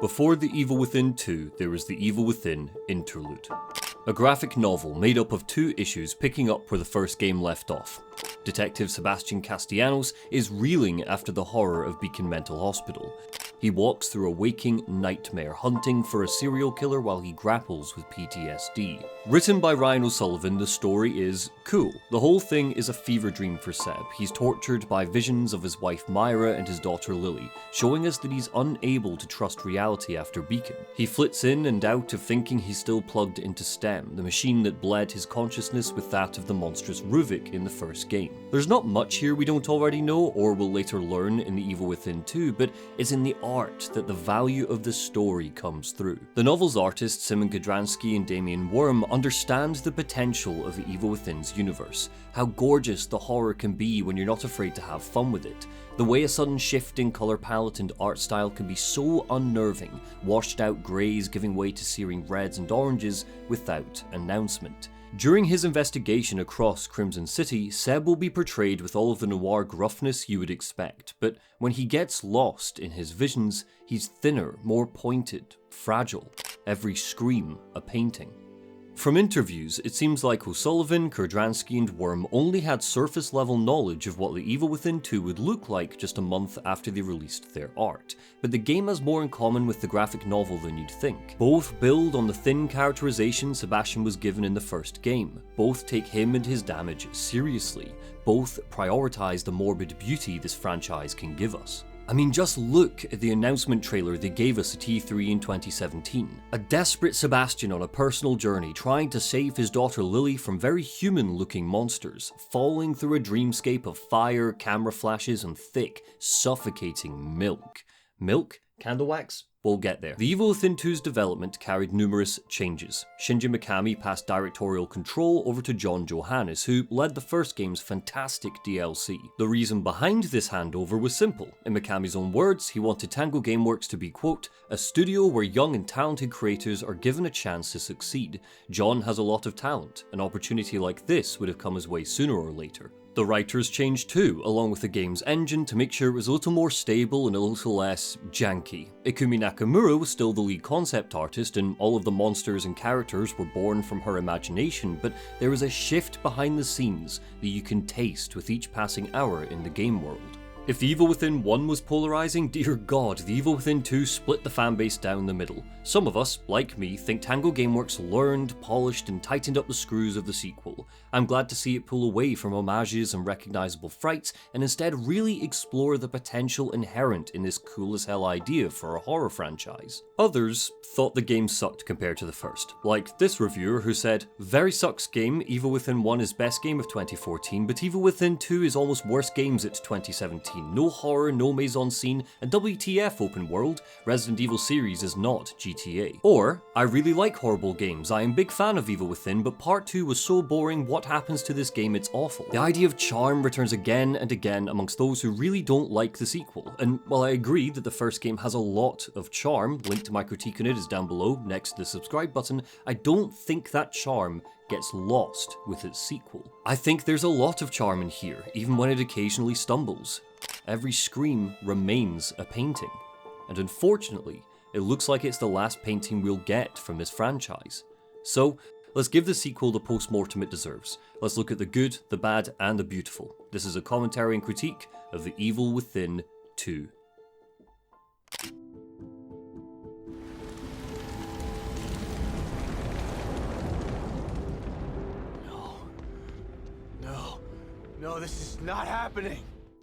Before The Evil Within 2, there was The Evil Within Interlude. A graphic novel made up of 2 issues picking up where the first game left off. Detective Sebastian Castellanos is reeling after the horror of Beacon Mental Hospital. He walks through a waking nightmare, hunting for a serial killer while he grapples with PTSD. Written by Ryan O'Sullivan, the story is cool. The whole thing is a fever dream for Seb. He's tortured by visions of his wife Myra and his daughter Lily, showing us that he's unable to trust reality after Beacon. He flits in and out of thinking he's still plugged into STEM, the machine that bled his consciousness with that of the monstrous Ruvik in the first game. There's not much here we don't already know or will later learn in The Evil Within 2, but it's in the art that the value of the story comes through. The novel's artists Simon Godransky and Damien Worm understand the potential of The Evil Within's universe, how gorgeous the horror can be when you're not afraid to have fun with it, the way a sudden shift in colour palette and art style can be so unnerving, washed out greys giving way to searing reds and oranges without announcement. During his investigation across Crimson City, Seb will be portrayed with all of the noir gruffness you would expect, but when he gets lost in his visions, he's thinner, more pointed, fragile, every scream a painting. From interviews, it seems like O'Sullivan, Kurdransky and Worm only had surface level knowledge of what The Evil Within 2 would look like just a month after they released their art, but the game has more in common with the graphic novel than you'd think. Both build on the thin characterization Sebastian was given in the first game, both take him and his damage seriously, both prioritise the morbid beauty this franchise can give us. I mean, just look at the announcement trailer they gave us at E3 in 2017. A desperate Sebastian on a personal journey trying to save his daughter Lily from very human-looking monsters, falling through a dreamscape of fire, camera flashes and thick, suffocating milk. Milk? Candle wax? We'll get there. The Evil Within 2's development carried numerous changes. Shinji Mikami passed directorial control over to John Johannes, who led the first game's fantastic DLC. The reason behind this handover was simple. In Mikami's own words, he wanted Tango Gameworks to be, quote, a studio where young and talented creators are given a chance to succeed. John has a lot of talent. An opportunity like this would have come his way sooner or later. The writers changed too, along with the game's engine, to make sure it was a little more stable and a little less janky. Ikumi Nakamura was still the lead concept artist, and all of the monsters and characters were born from her imagination, but there was a shift behind the scenes that you can taste with each passing hour in the game world. If The Evil Within 1 was polarising, dear god, The Evil Within 2 split the fanbase down the middle. Some of us, like me, think Tango Gameworks learned, polished and tightened up the screws of the sequel. I'm glad to see it pull away from homages and recognisable frights and instead really explore the potential inherent in this cool as hell idea for a horror franchise. Others thought the game sucked compared to the first, like this reviewer who said, very sucks game, Evil Within 1 is best game of 2014, but Evil Within 2 is almost worst games at 2017. No horror, no mise-en-scene, and WTF open world, Resident Evil series is not GTA. Or, I really like horrible games, I am big fan of Evil Within, but part 2 was so boring, what happens to this game, it's awful. The idea of charm returns again and again amongst those who really don't like the sequel, and while I agree that the first game has a lot of charm, link to my critique on it is down below next to the subscribe button, I don't think that charm gets lost with its sequel. I think there's a lot of charm in here, even when it occasionally stumbles. Every scream remains a painting, and unfortunately, it looks like it's the last painting we'll get from this franchise. So, let's give the sequel the post-mortem it deserves. Let's look at the good, the bad, and the beautiful. This is a commentary and critique of The Evil Within 2. No, this is not happening.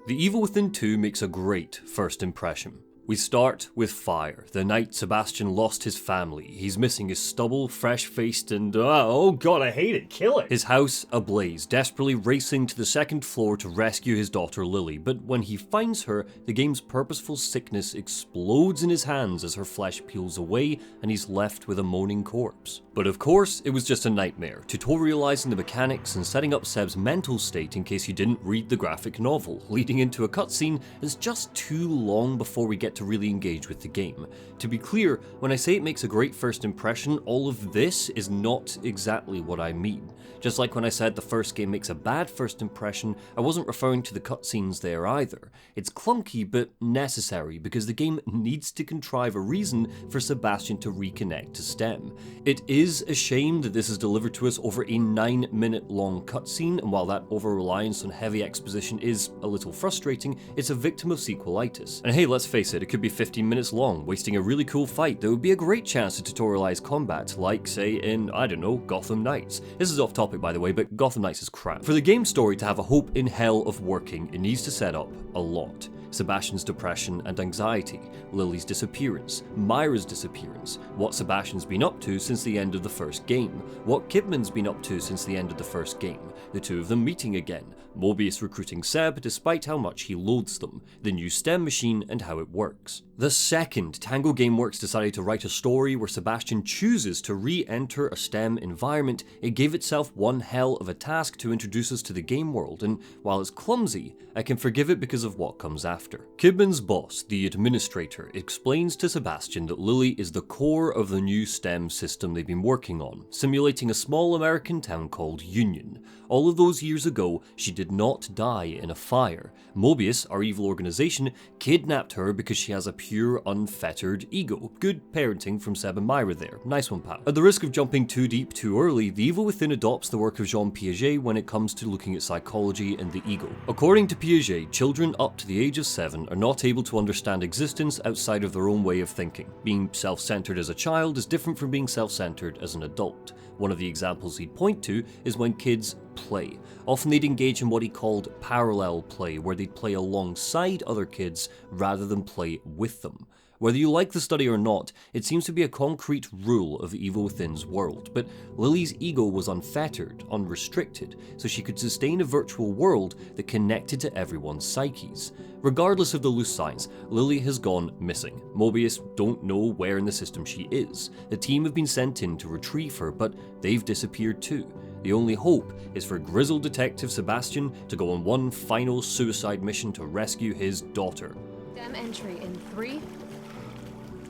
The Evil Within 2 makes a great first impression. We start with fire. The night Sebastian lost his family. He's missing his stubble, fresh-faced and oh god, I hate it, kill it! His house ablaze, desperately racing to the second floor to rescue his daughter Lily, but when he finds her, the game's purposeful sickness explodes in his hands as her flesh peels away and he's left with a moaning corpse. But of course, it was just a nightmare, tutorializing the mechanics and setting up Seb's mental state in case you didn't read the graphic novel, leading into a cutscene that's just too long before we get yet to really engage with the game. To be clear, when I say it makes a great first impression, all of this is not exactly what I mean. Just like when I said the first game makes a bad first impression, I wasn't referring to the cutscenes there either. It's clunky but necessary because the game needs to contrive a reason for Sebastian to reconnect to STEM. It is a shame that this is delivered to us over a 9-minute long cutscene, and while that over-reliance on heavy exposition is a little frustrating, it's a victim of sequelitis. And hey, let's face it could be 15 minutes long, wasting a really cool fight that would be a great chance to tutorialize combat, like say in, I don't know, Gotham Knights. This is off topic by the way, but Gotham Knights is crap. For the game's story to have a hope in hell of working, it needs to set up a lot. Sebastian's depression and anxiety, Lily's disappearance, Myra's disappearance, what Sebastian's been up to since the end of the first game, what Kidman's been up to since the end of the first game, the two of them meeting again, Mobius recruiting Seb despite how much he loathes them, the new STEM machine and how it works. The second Tango Gameworks decided to write a story where Sebastian chooses to re-enter a STEM environment, it gave itself one hell of a task to introduce us to the game world, and while it's clumsy, I can forgive it because of what comes after. Kidman's boss, the administrator, explains to Sebastian that Lily is the core of the new STEM system they've been working on, simulating a small American town called Union. All of those years ago, she did not die in a fire. Mobius, our evil organization, kidnapped her because she has a pure, unfettered ego. Good parenting from Seb and Myra there. Nice one, pal. At the risk of jumping too deep too early, The Evil Within adopts the work of Jean Piaget when it comes to looking at psychology and the ego. According to Piaget, children up to the age of 7 are not able to understand existence outside of their own way of thinking. Being self-centered as a child is different from being self-centered as an adult. One of the examples he'd point to is when kids play. Often they'd engage in what he called parallel play, where they'd play alongside other kids rather than play with them. Whether you like the study or not, it seems to be a concrete rule of the Evil Within's world, but Lily's ego was unfettered, unrestricted, so she could sustain a virtual world that connected to everyone's psyches. Regardless of the loose science, Lily has gone missing. Mobius don't know where in the system she is. The team have been sent in to retrieve her, but they've disappeared too. The only hope is for grizzled detective Sebastian to go on one final suicide mission to rescue his daughter. STEM entry in 3,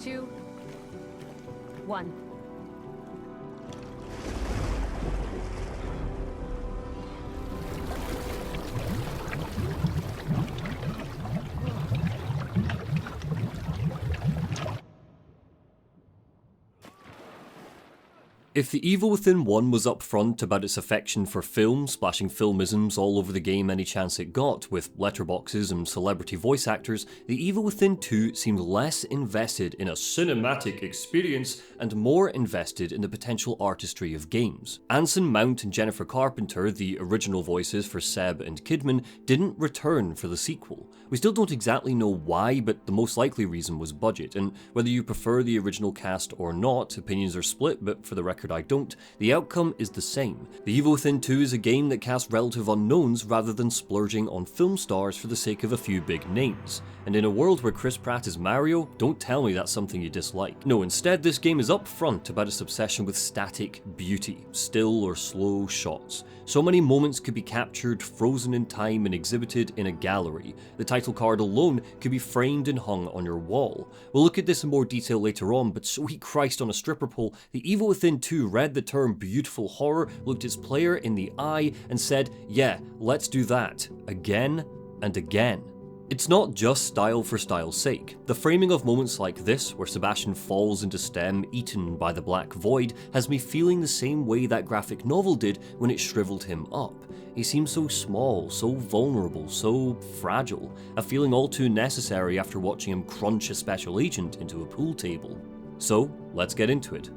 2, 1. If The Evil Within 1 was upfront about its affection for film, splashing filmisms all over the game any chance it got, with letterboxes and celebrity voice actors, The Evil Within 2 seemed less invested in a cinematic experience and more invested in the potential artistry of games. Anson Mount and Jennifer Carpenter, the original voices for Seb and Kidman, didn't return for the sequel. We still don't exactly know why, but the most likely reason was budget, and whether you prefer the original cast or not, opinions are split, but for the record I don't, the outcome is the same. The Evil Within 2 is a game that casts relative unknowns rather than splurging on film stars for the sake of a few big names. And in a world where Chris Pratt is Mario, don't tell me that's something you dislike. No, instead this game is upfront about its obsession with static beauty, still or slow shots. So many moments could be captured, frozen in time and exhibited in a gallery. The title card alone could be framed and hung on your wall. We'll look at this in more detail later on, but sweet Christ on a stripper pole, The Evil Within 2 read the term beautiful horror, looked its player in the eye and said, yeah, let's do that, again and again. It's not just style for style's sake. The framing of moments like this, where Sebastian falls into STEM, eaten by the black void, has me feeling the same way that graphic novel did when it shriveled him up. He seems so small, so vulnerable, so fragile, a feeling all too necessary after watching him crunch a special agent into a pool table. So, let's get into it.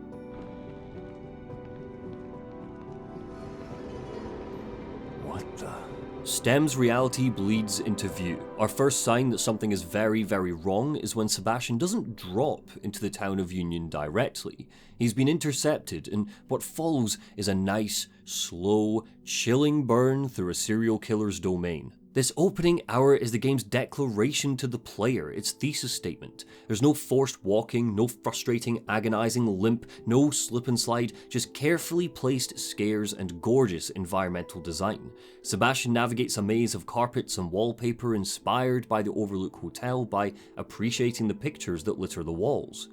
STEM's reality bleeds into view. Our first sign that something is very, very wrong is when Sebastian doesn't drop into the town of Union directly. He's been intercepted, and what follows is a nice, slow, chilling burn through a serial killer's domain. This opening hour is the game's declaration to the player, its thesis statement. There's no forced walking, no frustrating, agonizing limp, no slip and slide, just carefully placed scares and gorgeous environmental design. Sebastian navigates a maze of carpets and wallpaper inspired by the Overlook Hotel by appreciating the pictures that litter the walls.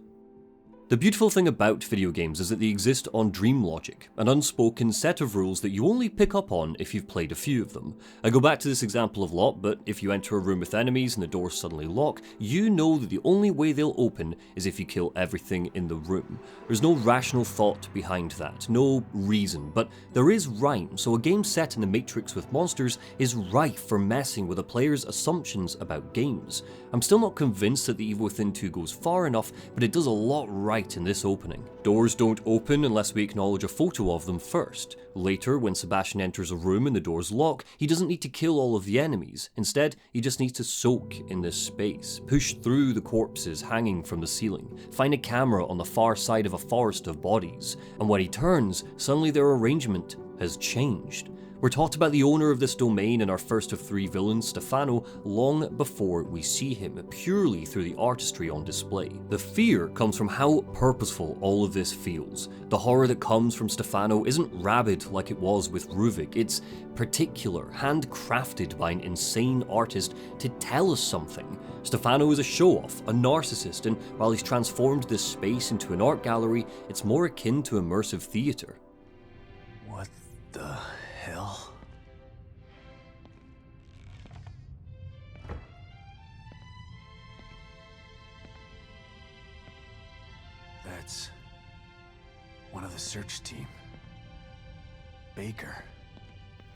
The beautiful thing about video games is that they exist on dream logic, an unspoken set of rules that you only pick up on if you've played a few of them. I go back to this example a lot, but if you enter a room with enemies and the doors suddenly lock, you know that the only way they'll open is if you kill everything in the room. There's no rational thought behind that, no reason, but there is rhyme, so a game set in the Matrix with monsters is rife for messing with a player's assumptions about games. I'm still not convinced that The Evil Within 2 goes far enough, but it does a lot right in this opening. Doors don't open unless we acknowledge a photo of them first. Later, when Sebastian enters a room and the doors lock, he doesn't need to kill all of the enemies. Instead, he just needs to soak in this space, push through the corpses hanging from the ceiling, find a camera on the far side of a forest of bodies, and when he turns, suddenly their arrangement has changed. We're taught about the owner of this domain in our first of 3 villains, Stefano, long before we see him, purely through the artistry on display. The fear comes from how purposeful all of this feels. The horror that comes from Stefano isn't rabid like it was with Ruvik, it's particular, handcrafted by an insane artist to tell us something. Stefano is a show-off, a narcissist, and while he's transformed this space into an art gallery, it's more akin to immersive theatre. What the hell? That's one of the search team. Baker.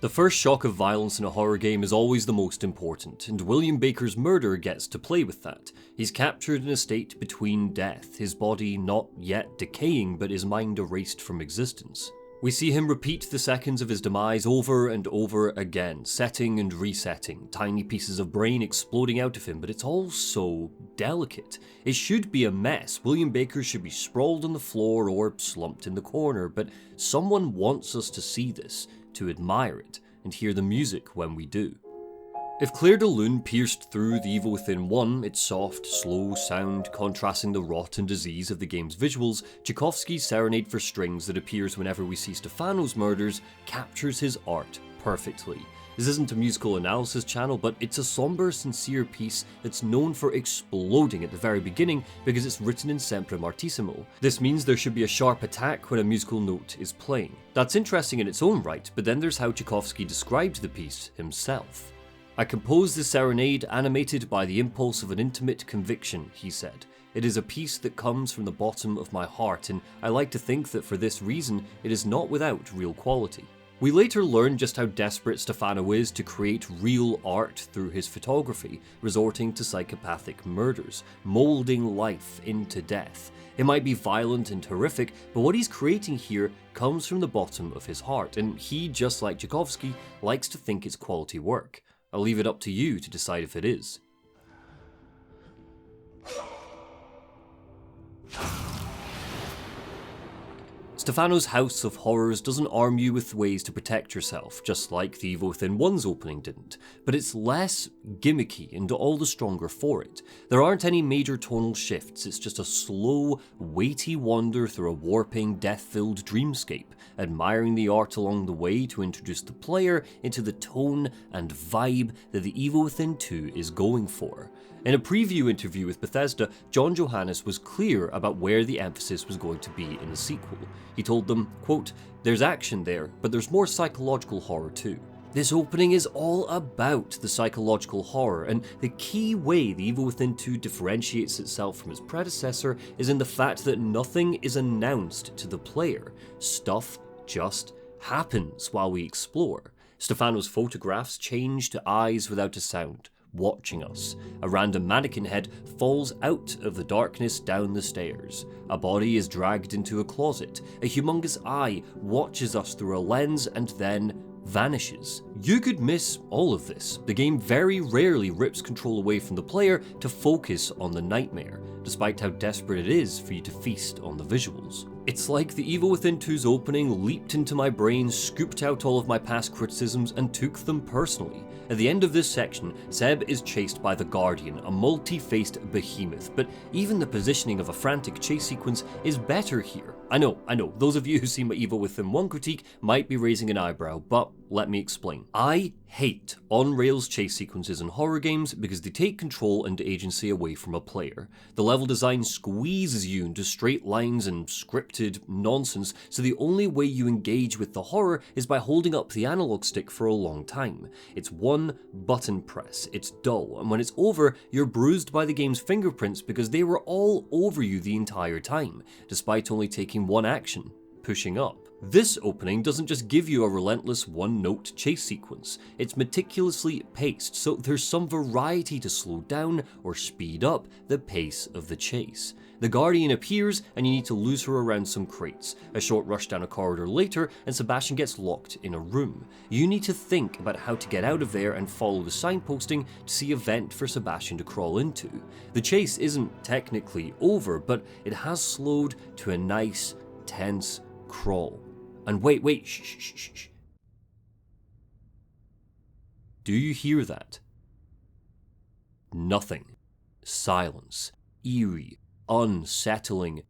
The first shock of violence in a horror game is always the most important, and William Baker's murder gets to play with that. He's captured in a state between death, his body not yet decaying but his mind erased from existence. We see him repeat the seconds of his demise over and over again, setting and resetting, tiny pieces of brain exploding out of him, but it's all so delicate. It should be a mess. William Baker should be sprawled on the floor or slumped in the corner, but someone wants us to see this, to admire it, and hear the music when we do. If Claire de Lune pierced through The Evil Within 1, its soft, slow sound contrasting the rot and disease of the game's visuals, Tchaikovsky's Serenade for Strings that appears whenever we see Stefano's murders captures his art perfectly. This isn't a musical analysis channel, but it's a somber, sincere piece that's known for exploding at the very beginning because it's written in sempre martissimo. This means there should be a sharp attack when a musical note is playing. That's interesting in its own right, but then there's how Tchaikovsky described the piece himself. "I composed the serenade animated by the impulse of an intimate conviction," he said. "It is a piece that comes from the bottom of my heart, and I like to think that for this reason it is not without real quality." We later learn just how desperate Stefano is to create real art through his photography, resorting to psychopathic murders, moulding life into death. It might be violent and horrific, but what he's creating here comes from the bottom of his heart, and he, just like Tchaikovsky, likes to think it's quality work. I'll leave it up to you to decide if it is. Stefano's House of Horrors doesn't arm you with ways to protect yourself, just like The Evil Within 1's opening didn't, but it's less gimmicky and all the stronger for it. There aren't any major tonal shifts, it's just a slow, weighty wander through a warping, death-filled dreamscape, admiring the art along the way to introduce the player into the tone and vibe that The Evil Within 2 is going for. In a preview interview with Bethesda, John Johannes was clear about where the emphasis was going to be in the sequel. He told them, quote, "There's action there, but there's more psychological horror too." This opening is all about the psychological horror, and the key way The Evil Within 2 differentiates itself from its predecessor is in the fact that nothing is announced to the player. Stuff just happens while we explore. Stefano's photographs change to eyes without a sound, watching us. A random mannequin head falls out of the darkness down the stairs. A body is dragged into a closet. A humongous eye watches us through a lens and then vanishes. You could miss all of this. The game very rarely rips control away from the player to focus on the nightmare, despite how desperate it is for you to feast on the visuals. It's like The Evil Within 2's opening leaped into my brain, scooped out all of my past criticisms, and took them personally. At the end of this section, Seb is chased by the Guardian, a multi-faced behemoth, but even the positioning of a frantic chase sequence is better here. I know, those of you who see my Evil Within 1 critique might be raising an eyebrow, but let me explain. I hate on-rails chase sequences in horror games because they take control and agency away from a player. The level design squeezes you into straight lines and scripted nonsense, so the only way you engage with the horror is by holding up the analog stick for a long time. It's one button press, it's dull, and when it's over, you're bruised by the game's fingerprints because they were all over you the entire time, despite only taking one action, pushing up. This opening doesn't just give you a relentless one-note chase sequence, it's meticulously paced, so there's some variety to slow down or speed up the pace of the chase. The Guardian appears and you need to lose her around some crates. A short rush down a corridor later and Sebastian gets locked in a room. You need to think about how to get out of there and follow the signposting to see a vent for Sebastian to crawl into. The chase isn't technically over, but it has slowed to a nice, tense crawl. And wait, shh. Do you hear that? Nothing. Silence. Eerie, unsettling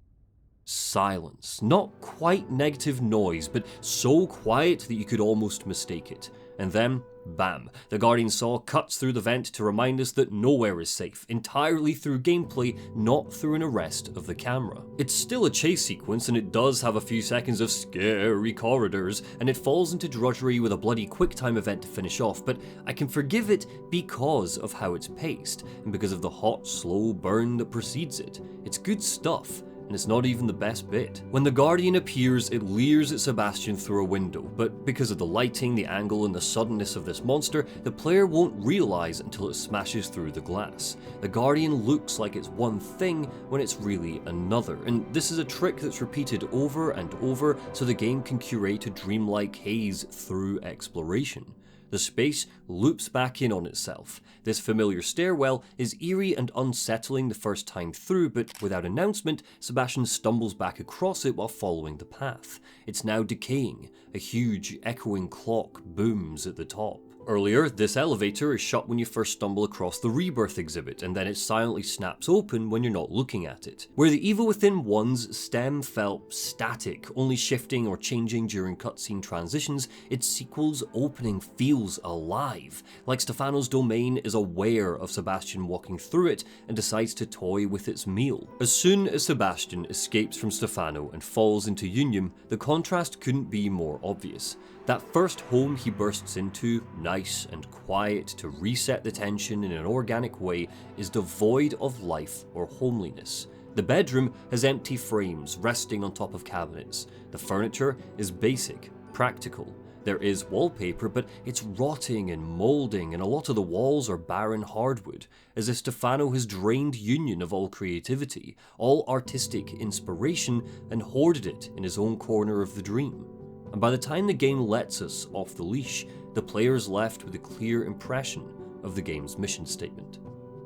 silence. Not quite negative noise, but so quiet that you could almost mistake it. And then, bam, the Guardian saw cuts through the vent to remind us that nowhere is safe, entirely through gameplay, not through an arrest of the camera. It's still a chase sequence and it does have a few seconds of scary corridors, and it falls into drudgery with a bloody QuickTime event to finish off, but I can forgive it because of how it's paced, and because of the hot, slow burn that precedes it. It's good stuff. And it's not even the best bit. When the Guardian appears, it leers at Sebastian through a window, but because of the lighting, the angle, and the suddenness of this monster, the player won't realise until it smashes through the glass. The Guardian looks like it's one thing when it's really another, and this is a trick that's repeated over and over so the game can curate a dreamlike haze through exploration. The space loops back in on itself. This familiar stairwell is eerie and unsettling the first time through, but without announcement, Sebastian stumbles back across it while following the path. It's now decaying. A huge, echoing clock booms at the top. Earlier, this elevator is shut when you first stumble across the Rebirth exhibit, and then it silently snaps open when you're not looking at it. Where the Evil Within 1's stem felt static, only shifting or changing during cutscene transitions, its sequel's opening feels alive, like Stefano's domain is aware of Sebastian walking through it and decides to toy with its meal. As soon as Sebastian escapes from Stefano and falls into Unium, the contrast couldn't be more obvious. That first home he bursts into, nice and quiet to reset the tension in an organic way, is devoid of life or homeliness. The bedroom has empty frames resting on top of cabinets. The furniture is basic, practical. There is wallpaper, but it's rotting and moulding, and a lot of the walls are barren hardwood, as if Stefano has drained Union of all creativity, all artistic inspiration, and hoarded it in his own corner of the dream. And by the time the game lets us off the leash, the player's left with a clear impression of the game's mission statement.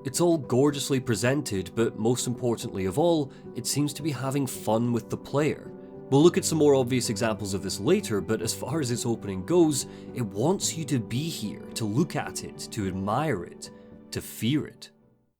It's all gorgeously presented, but most importantly of all, it seems to be having fun with the player. We'll look at some more obvious examples of this later, but as far as its opening goes, it wants you to be here, to look at it, to admire it, to fear it.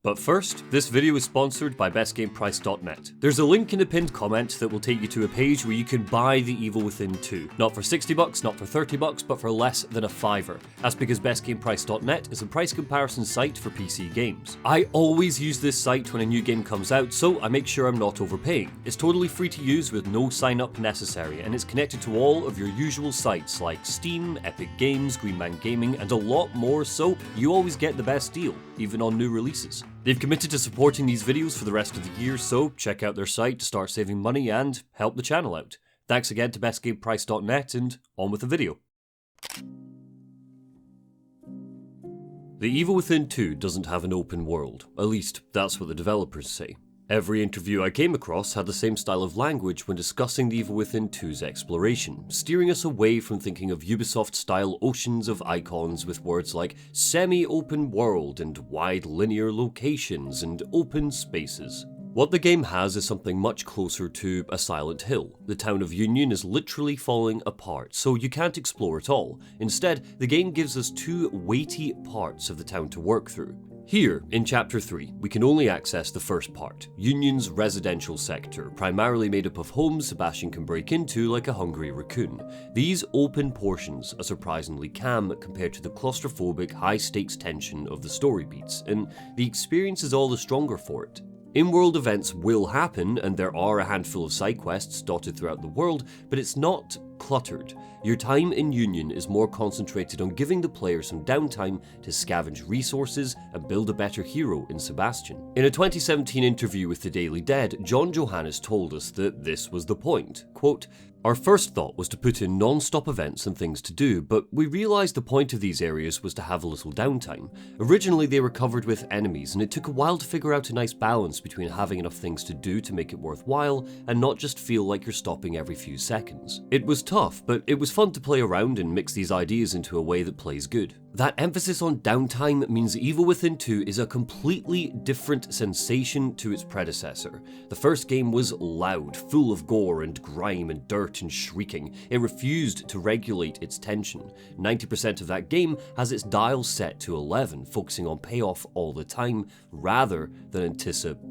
But first, this video is sponsored by bestgameprice.net. There's a link in the pinned comment that will take you to a page where you can buy The Evil Within 2. Not for $60, not for $30, but for less than a $5. That's because bestgameprice.net is a price comparison site for PC games. I always use this site when a new game comes out, so I make sure I'm not overpaying. It's totally free to use with no sign up necessary, and it's connected to all of your usual sites like Steam, Epic Games, Green Man Gaming, and a lot more, so you always get the best deal, even on new releases. They've committed to supporting these videos for the rest of the year, so check out their site to start saving money and help the channel out. Thanks again to bestgameprice.net, and on with the video. The Evil Within 2 doesn't have an open world, at least that's what the developers say. Every interview I came across had the same style of language when discussing the Evil Within 2's exploration, steering us away from thinking of Ubisoft-style oceans of icons with words like semi-open world and wide linear locations and open spaces. What the game has is something much closer to a Silent Hill. The town of Union is literally falling apart, so you can't explore it all. Instead, the game gives us two weighty parts of the town to work through. Here, in Chapter 3, we can only access the first part, Union's residential sector, primarily made up of homes Sebastian can break into like a hungry raccoon. These open portions are surprisingly calm compared to the claustrophobic, high-stakes tension of the story beats, and the experience is all the stronger for it. In-world events will happen, and there are a handful of side quests dotted throughout the world, but it's not cluttered. Your time in Union is more concentrated on giving the player some downtime to scavenge resources and build a better hero in Sebastian. In a 2017 interview with The Daily Dead, John Johannes told us that this was the point. Quote, "Our first thought was to put in non-stop events and things to do, but we realised the point of these areas was to have a little downtime. Originally they were covered with enemies, and it took a while to figure out a nice balance between having enough things to do to make it worthwhile and not just feel like you're stopping every few seconds. It was tough, but it was fun to play around and mix these ideas into a way that plays good." That emphasis on downtime means Evil Within 2 is a completely different sensation to its predecessor. The first game was loud, full of gore and grime and dirt and shrieking. It refused to regulate its tension. 90% of that game has its dial set to 11, focusing on payoff all the time, rather than anticipation.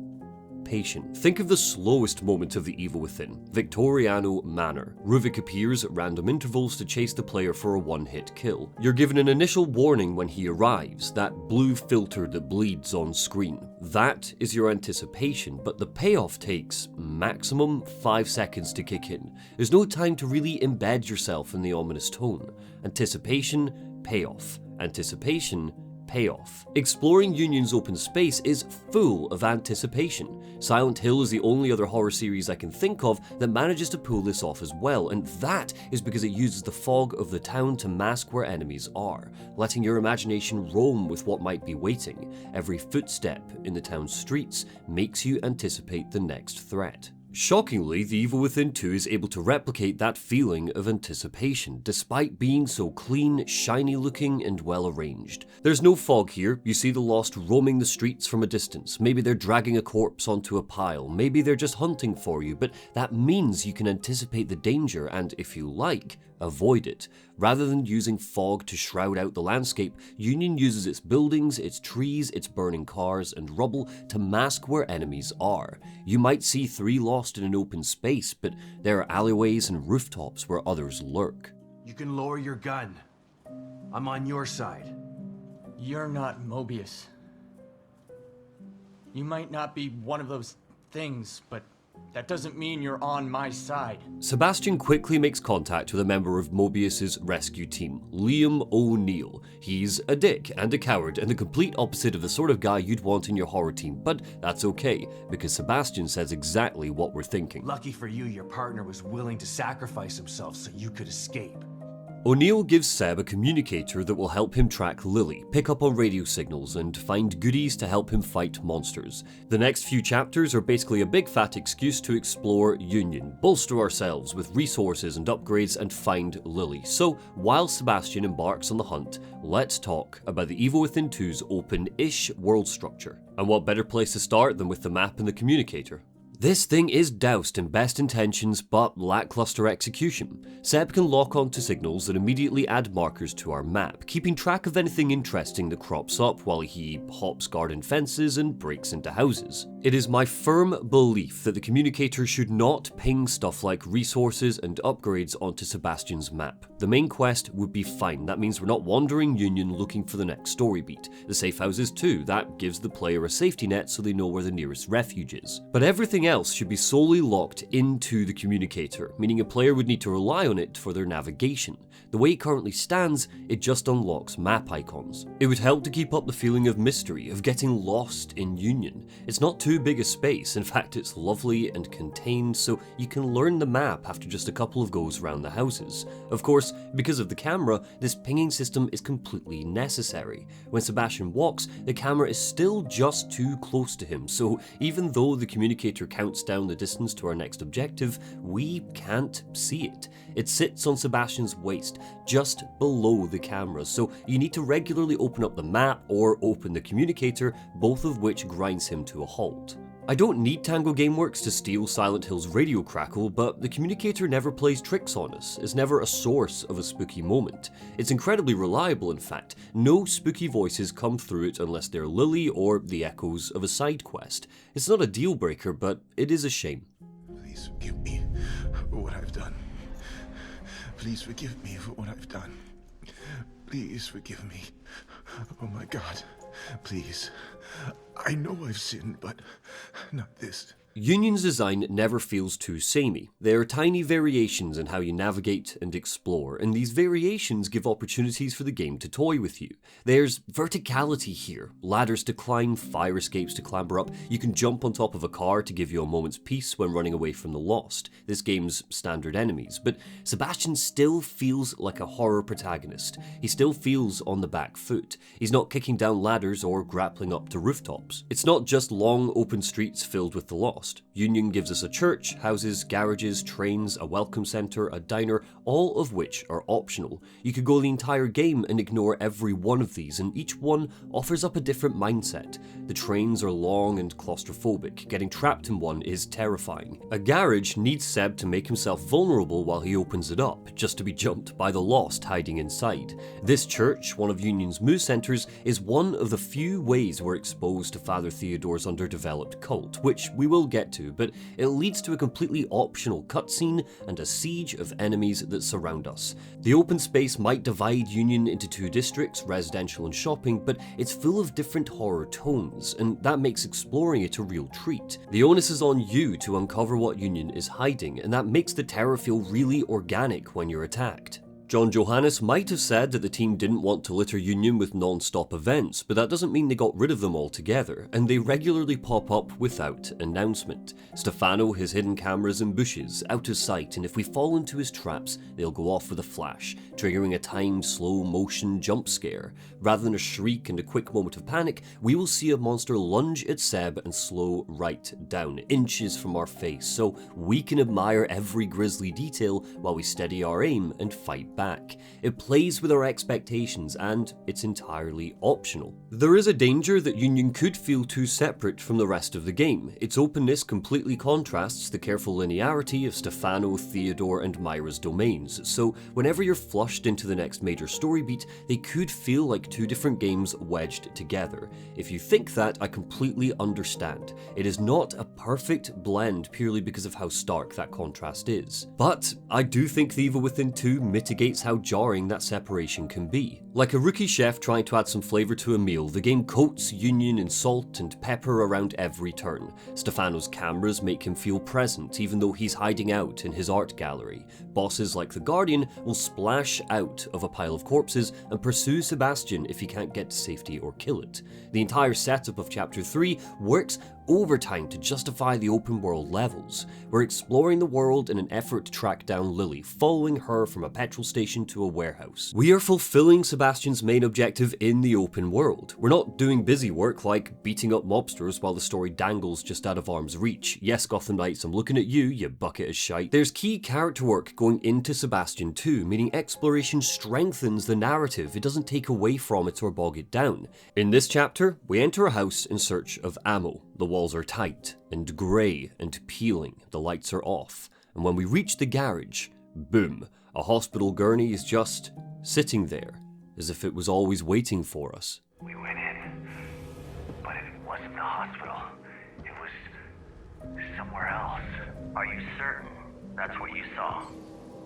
Think of the slowest moment of the Evil Within, Victoriano Manor. Ruvik appears at random intervals to chase the player for a one-hit kill. You're given an initial warning when he arrives, that blue filter that bleeds on screen. That is your anticipation, but the payoff takes maximum 5 seconds to kick in. There's no time to really embed yourself in the ominous tone. Anticipation, payoff. Anticipation, payoff. Exploring Union's open space is full of anticipation. Silent Hill is the only other horror series I can think of that manages to pull this off as well, and that is because it uses the fog of the town to mask where enemies are, letting your imagination roam with what might be waiting. Every footstep in the town's streets makes you anticipate the next threat. Shockingly, The Evil Within 2 is able to replicate that feeling of anticipation, despite being so clean, shiny looking, and well arranged. There's no fog here. You see the lost roaming the streets from a distance. Maybe they're dragging a corpse onto a pile. Maybe they're just hunting for you, but that means you can anticipate the danger and, if you like, avoid it. Rather than using fog to shroud out the landscape, Union uses its buildings, its trees, its burning cars, and rubble to mask where enemies are. You might see 3 lost in an open space, but there are alleyways and rooftops where others lurk. You can lower your gun. I'm on your side. You're not Mobius. You might not be one of those things, but that doesn't mean you're on my side. Sebastian quickly makes contact with a member of Mobius's rescue team, Liam O'Neill. He's a dick and a coward and the complete opposite of the sort of guy you'd want in your horror team, but that's okay, because Sebastian says exactly what we're thinking. Lucky for you, your partner was willing to sacrifice himself so you could escape. O'Neill gives Seb a communicator that will help him track Lily, pick up on radio signals, and find goodies to help him fight monsters. The next few chapters are basically a big fat excuse to explore Union, bolster ourselves with resources and upgrades, and find Lily. So, while Sebastian embarks on the hunt, let's talk about the Evil Within 2's open-ish world structure. And what better place to start than with the map and the communicator? This thing is doused in best intentions but lackluster execution. Seb can lock onto signals and immediately add markers to our map, keeping track of anything interesting that crops up while he hops garden fences and breaks into houses. It is my firm belief that the communicator should not ping stuff like resources and upgrades onto Sebastian's map. The main quest would be fine, that means we're not wandering Union looking for the next story beat. The safe houses too, that gives the player a safety net so they know where the nearest refuge is. But everything else should be solely locked into the communicator, meaning a player would need to rely on it for their navigation. The way it currently stands, it just unlocks map icons. It would help to keep up the feeling of mystery, of getting lost in Union. It's not too big a space, in fact it's lovely and contained, so you can learn the map after just a couple of goes around the houses. Of course, because of the camera, this pinging system is completely necessary. When Sebastian walks, the camera is still just too close to him, so even though the communicator counts down the distance to our next objective, we can't see it. It sits on Sebastian's waist, just below the camera, so you need to regularly open up the map or open the communicator, both of which grinds him to a halt. I don't need Tango Gameworks to steal Silent Hill's radio crackle, but the communicator never plays tricks on us. It's never a source of a spooky moment. It's incredibly reliable, in fact. No spooky voices come through it unless they're Lily or the echoes of a side quest. It's not a deal breaker, but it is a shame. Please forgive me for what I've done. Please forgive me for what I've done. Please forgive me. Oh my God. Please. I know I've sinned, but not this. Union's design never feels too samey. There are tiny variations in how you navigate and explore, and these variations give opportunities for the game to toy with you. There's verticality here, ladders to climb, fire escapes to clamber up, you can jump on top of a car to give you a moment's peace when running away from the lost, this game's standard enemies, but Sebastian still feels like a horror protagonist. He still feels on the back foot. He's not kicking down ladders or grappling up to rooftops. It's not just long open streets filled with the lost. Union gives us a church, houses, garages, trains, a welcome centre, a diner, all of which are optional. You could go the entire game and ignore every one of these, and each one offers up a different mindset. The trains are long and claustrophobic. Getting trapped in one is terrifying. A garage needs Seb to make himself vulnerable while he opens it up, just to be jumped by the lost hiding inside. This church, one of Union's mood centres, is one of the few ways we're exposed to Father Theodore's underdeveloped cult, which we will get to, but it leads to a completely optional cutscene and a siege of enemies that surround us. The open space might divide Union into two districts, residential and shopping, but it's full of different horror tones, and that makes exploring it a real treat. The onus is on you to uncover what Union is hiding, and that makes the terror feel really organic when you're attacked. John Johannes might have said that the team didn't want to litter Union with non-stop events, but that doesn't mean they got rid of them altogether, and they regularly pop up without announcement. Stefano has hidden cameras in bushes, out of sight, and if we fall into his traps, they'll go off with a flash, triggering a timed slow-motion jump scare. Rather than a shriek and a quick moment of panic, we will see a monster lunge at Seb and slow right down, inches from our face, so we can admire every grisly detail while we steady our aim and fight back. It plays with our expectations, and it's entirely optional. There is a danger that Union could feel too separate from the rest of the game. Its openness completely contrasts the careful linearity of Stefano, Theodore, and Myra's domains, so whenever you're flushed into the next major story beat, they could feel like two different games wedged together. If you think that, I completely understand. It is not a perfect blend purely because of how stark that contrast is. But I do think The Evil Within 2 mitigates how jarring that separation can be. Like a rookie chef trying to add some flavour to a meal, the game coats Union in salt and pepper around every turn. Stefano's cameras make him feel present, even though he's hiding out in his art gallery. Bosses like the Guardian will splash out of a pile of corpses and pursue Sebastian if he can't get to safety or kill it. The entire setup of Chapter 3 works overtime to justify the open world levels. We're exploring the world in an effort to track down Lily, following her from a petrol station to a warehouse. We are fulfilling Sebastian's main objective in the open world. We're not doing busy work like beating up mobsters while the story dangles just out of arm's reach. Yes, Gotham Knights, I'm looking at you, you bucket of shite. There's key character work going into Sebastian too, meaning exploration strengthens the narrative. It doesn't take away from it or bog it down. In this chapter, we enter a house in search of ammo. The walls are tight and grey and peeling, the lights are off, and when we reach the garage, boom, a hospital gurney is just sitting there, as if it was always waiting for us. We went in, but it wasn't the hospital. It was somewhere else. Are you certain that's what you saw?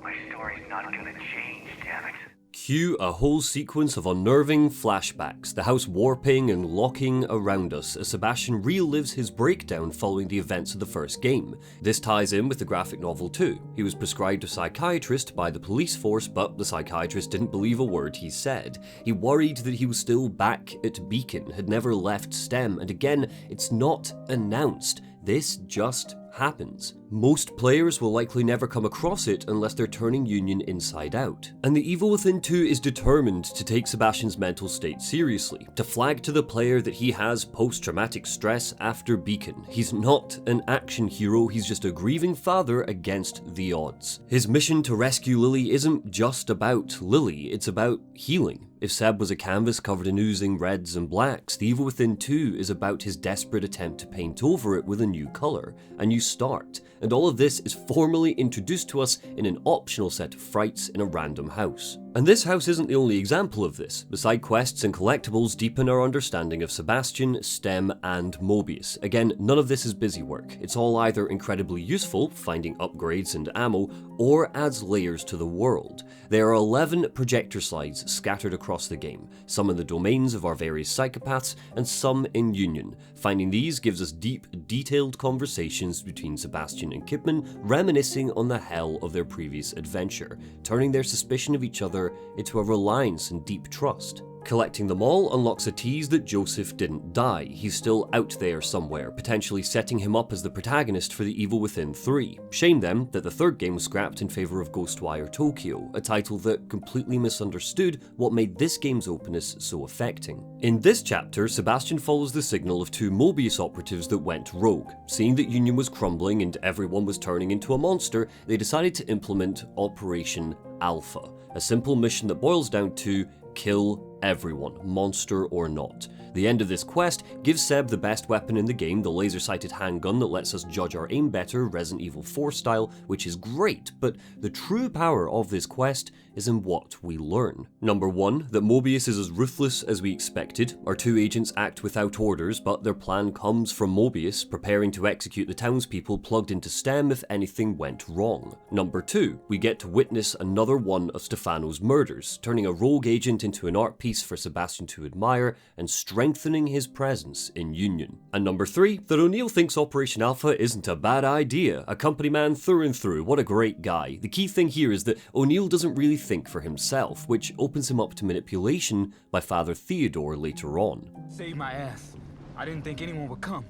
My story's not gonna change, damn it. Cue a whole sequence of unnerving flashbacks, the house warping and locking around us as Sebastian relives his breakdown following the events of the first game. This ties in with the graphic novel too. He was prescribed a psychiatrist by the police force, but the psychiatrist didn't believe a word he said. He worried that he was still back at Beacon, had never left STEM, and again, it's not announced. This just happens. Most players will likely never come across it unless they're turning Union inside out. And The Evil Within 2 is determined to take Sebastian's mental state seriously, to flag to the player that he has post-traumatic stress after Beacon. He's not an action hero, he's just a grieving father against the odds. His mission to rescue Lily isn't just about Lily, it's about healing. If Seb was a canvas covered in oozing reds and blacks, The Evil Within 2 is about his desperate attempt to paint over it with a new colour, a new start, and all of this is formally introduced to us in an optional set of frights in a random house. And this house isn't the only example of this. The side quests and collectibles deepen our understanding of Sebastian, Stem, and Mobius. Again, none of this is busy work. It's all either incredibly useful, finding upgrades and ammo, or adds layers to the world. There are 11 projector slides scattered across the game, some in the domains of our various psychopaths, and some in Union. Finding these gives us deep, detailed conversations between Sebastian and Kidman, reminiscing on the hell of their previous adventure, turning their suspicion of each other into a reliance and deep trust. Collecting them all unlocks a tease that Joseph didn't die. He's still out there somewhere, potentially setting him up as the protagonist for The Evil Within 3. Shame then that the third game was scrapped in favour of Ghostwire Tokyo, a title that completely misunderstood what made this game's openness so affecting. In this chapter, Sebastian follows the signal of two Mobius operatives that went rogue. Seeing that Union was crumbling and everyone was turning into a monster, they decided to implement Operation Alpha, a simple mission that boils down to kill everyone, monster or not. The end of this quest gives Seb the best weapon in the game, the laser-sighted handgun that lets us judge our aim better, Resident Evil 4 style, which is great, but the true power of this quest is in what we learn. Number 1, that Mobius is as ruthless as we expected. Our two agents act without orders, but their plan comes from Mobius, preparing to execute the townspeople plugged into STEM if anything went wrong. Number 2, we get to witness another one of Stefano's murders, turning a rogue agent into an art piece for Sebastian to admire and strengthening his presence in Union. And number 3, that O'Neill thinks Operation Alpha isn't a bad idea. A company man through and through, what a great guy. The key thing here is that O'Neill doesn't really think for himself, which opens him up to manipulation by Father Theodore later on. Save my ass. I didn't think anyone would come.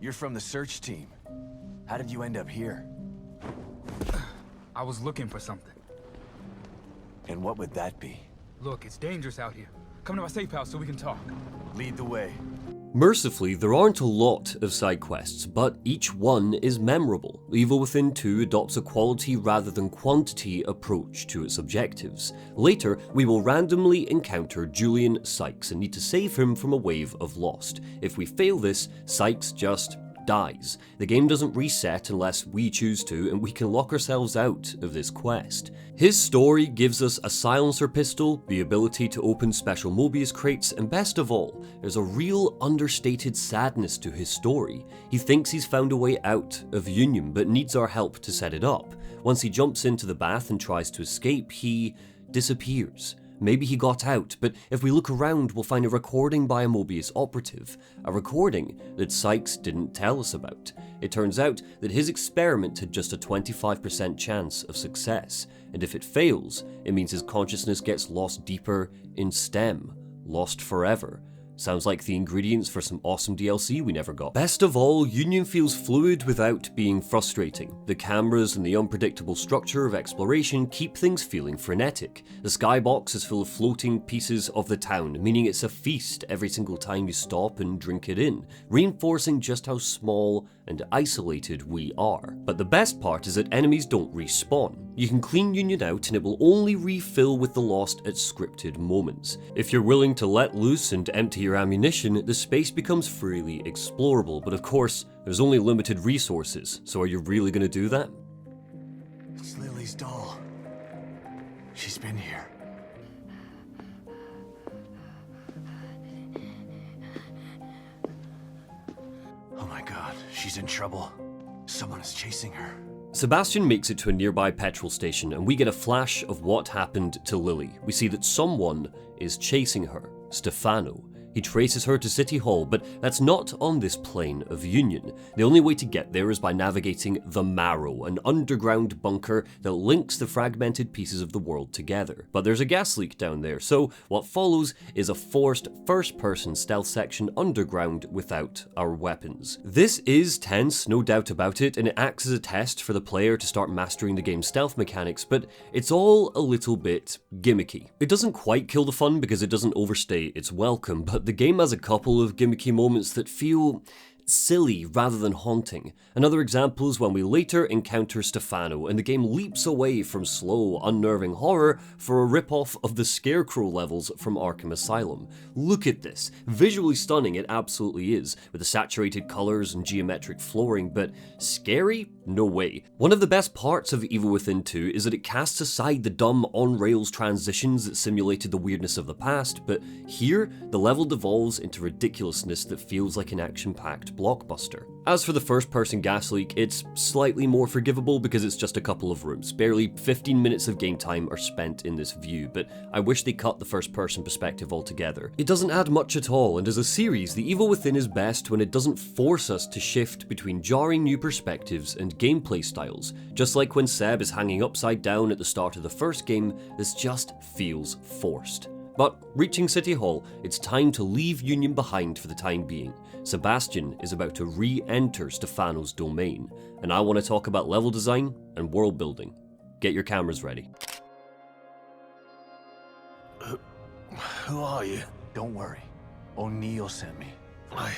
You're from the search team. How did you end up here? I was looking for something. And what would that be? Look, it's dangerous out here. Come to my safe house so we can talk. Lead the way. Mercifully, there aren't a lot of side quests, but each one is memorable. Evil Within 2 adopts a quality rather than quantity approach to its objectives. Later, we will randomly encounter Julian Sykes and need to save him from a wave of Lost. If we fail this, Sykes just dies. The game doesn't reset unless we choose to, and we can lock ourselves out of this quest. His story gives us a silencer pistol, the ability to open special Mobius crates, and best of all, there's a real understated sadness to his story. He thinks he's found a way out of Union, but needs our help to set it up. Once he jumps into the bath and tries to escape, he disappears. Maybe he got out, but if we look around, we'll find a recording by a Mobius operative, a recording that Sykes didn't tell us about. It turns out that his experiment had just a 25% chance of success, and if it fails, it means his consciousness gets lost deeper in STEM, lost forever. Sounds like the ingredients for some awesome DLC we never got. Best of all, Union feels fluid without being frustrating. The cameras and the unpredictable structure of exploration keep things feeling frenetic. The skybox is full of floating pieces of the town, meaning it's a feast every single time you stop and drink it in, reinforcing just how small and isolated we are. But the best part is that enemies don't respawn. You can clean Union out and it will only refill with the lost at scripted moments. If you're willing to let loose and empty your ammunition, the space becomes freely explorable, but of course, there's only limited resources, so are you really gonna do that? It's Lily's doll. She's been here. Oh my god, she's in trouble. Someone is chasing her. Sebastian makes it to a nearby petrol station and we get a flash of what happened to Lily. We see that someone is chasing her, Stefano. He traces her to City Hall, but that's not on this plane of Union. The only way to get there is by navigating the Marrow, an underground bunker that links the fragmented pieces of the world together. But there's a gas leak down there, so what follows is a forced first-person stealth section underground without our weapons. This is tense, no doubt about it, and it acts as a test for the player to start mastering the game's stealth mechanics, but it's all a little bit gimmicky. It doesn't quite kill the fun because it doesn't overstay its welcome, but the game has a couple of gimmicky moments that feel silly rather than haunting. Another example is when we later encounter Stefano and the game leaps away from slow, unnerving horror for a rip-off of the Scarecrow levels from Arkham Asylum. Look at this. Visually stunning it absolutely is, with the saturated colours and geometric flooring, but scary? No way. One of the best parts of Evil Within 2 is that it casts aside the dumb on-rails transitions that simulated the weirdness of the past, but here, the level devolves into ridiculousness that feels like an action-packed blockbuster. As for the first-person gas leak, it's slightly more forgivable because it's just a couple of rooms. Barely 15 minutes of game time are spent in this view, but I wish they cut the first-person perspective altogether. It doesn't add much at all, and as a series, The Evil Within is best when it doesn't force us to shift between jarring new perspectives and gameplay styles. Just like when Seb is hanging upside down at the start of the first game, this just feels forced. But reaching City Hall, it's time to leave Union behind for the time being. Sebastian is about to re-enter Stefano's domain, and I want to talk about level design and world building. Get your cameras ready. Who are you? Don't worry. O'Neill sent me. I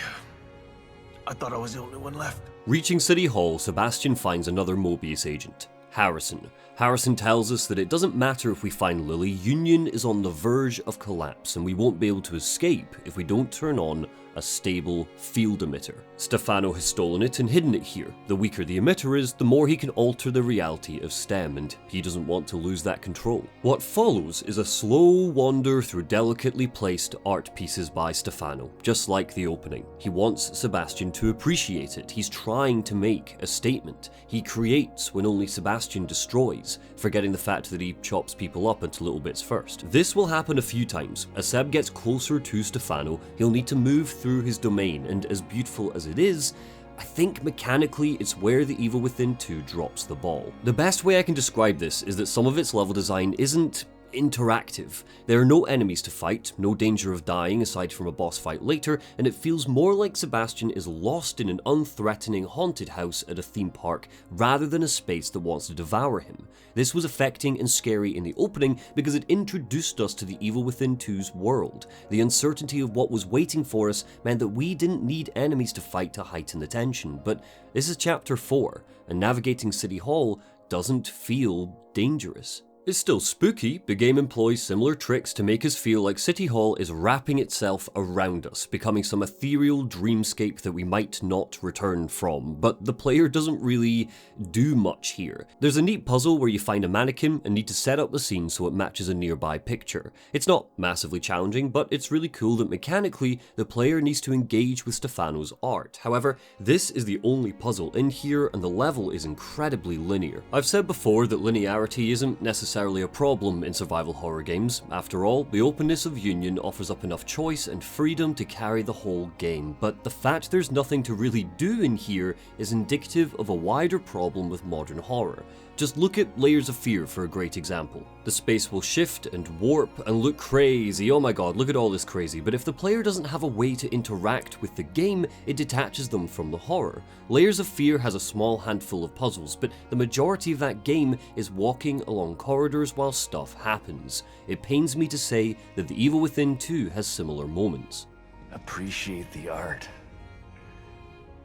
thought I was the only one left. Reaching City Hall, Sebastian finds another Mobius agent, Harrison. Harrison tells us that it doesn't matter if we find Lily, Union is on the verge of collapse and we won't be able to escape if we don't turn on a stable field emitter. Stefano has stolen it and hidden it here. The weaker the emitter is, the more he can alter the reality of STEM, and he doesn't want to lose that control. What follows is a slow wander through delicately placed art pieces by Stefano, just like the opening. He wants Sebastian to appreciate it. He's trying to make a statement. He creates when only Sebastian destroys, forgetting the fact that he chops people up into little bits first. This will happen a few times. As Seb gets closer to Stefano, he'll need to move through his domain, and as beautiful as it is, I think mechanically it's where The Evil Within 2 drops the ball. The best way I can describe this is that some of its level design isn't interactive. There are no enemies to fight, no danger of dying aside from a boss fight later, and it feels more like Sebastian is lost in an unthreatening haunted house at a theme park rather than a space that wants to devour him. This was affecting and scary in the opening because it introduced us to the Evil Within 2's world. The uncertainty of what was waiting for us meant that we didn't need enemies to fight to heighten the tension, but this is chapter 4, and navigating City Hall doesn't feel dangerous. It's still spooky. The game employs similar tricks to make us feel like City Hall is wrapping itself around us, becoming some ethereal dreamscape that we might not return from, but the player doesn't really do much here. There's a neat puzzle where you find a mannequin and need to set up the scene so it matches a nearby picture. It's not massively challenging, but it's really cool that mechanically the player needs to engage with Stefano's art. However, this is the only puzzle in here and the level is incredibly linear. I've said before that linearity isn't necessarily a problem in survival horror games. After all, the openness of Union offers up enough choice and freedom to carry the whole game, but the fact there's nothing to really do in here is indicative of a wider problem with modern horror. Just look at Layers of Fear for a great example. The space will shift and warp and look crazy, oh my god, look at all this crazy, but if the player doesn't have a way to interact with the game, it detaches them from the horror. Layers of Fear has a small handful of puzzles, but the majority of that game is walking along corridors while stuff happens. It pains me to say that The Evil Within 2 has similar moments. Appreciate the art.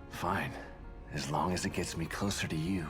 Fine. As long as it gets me closer to you,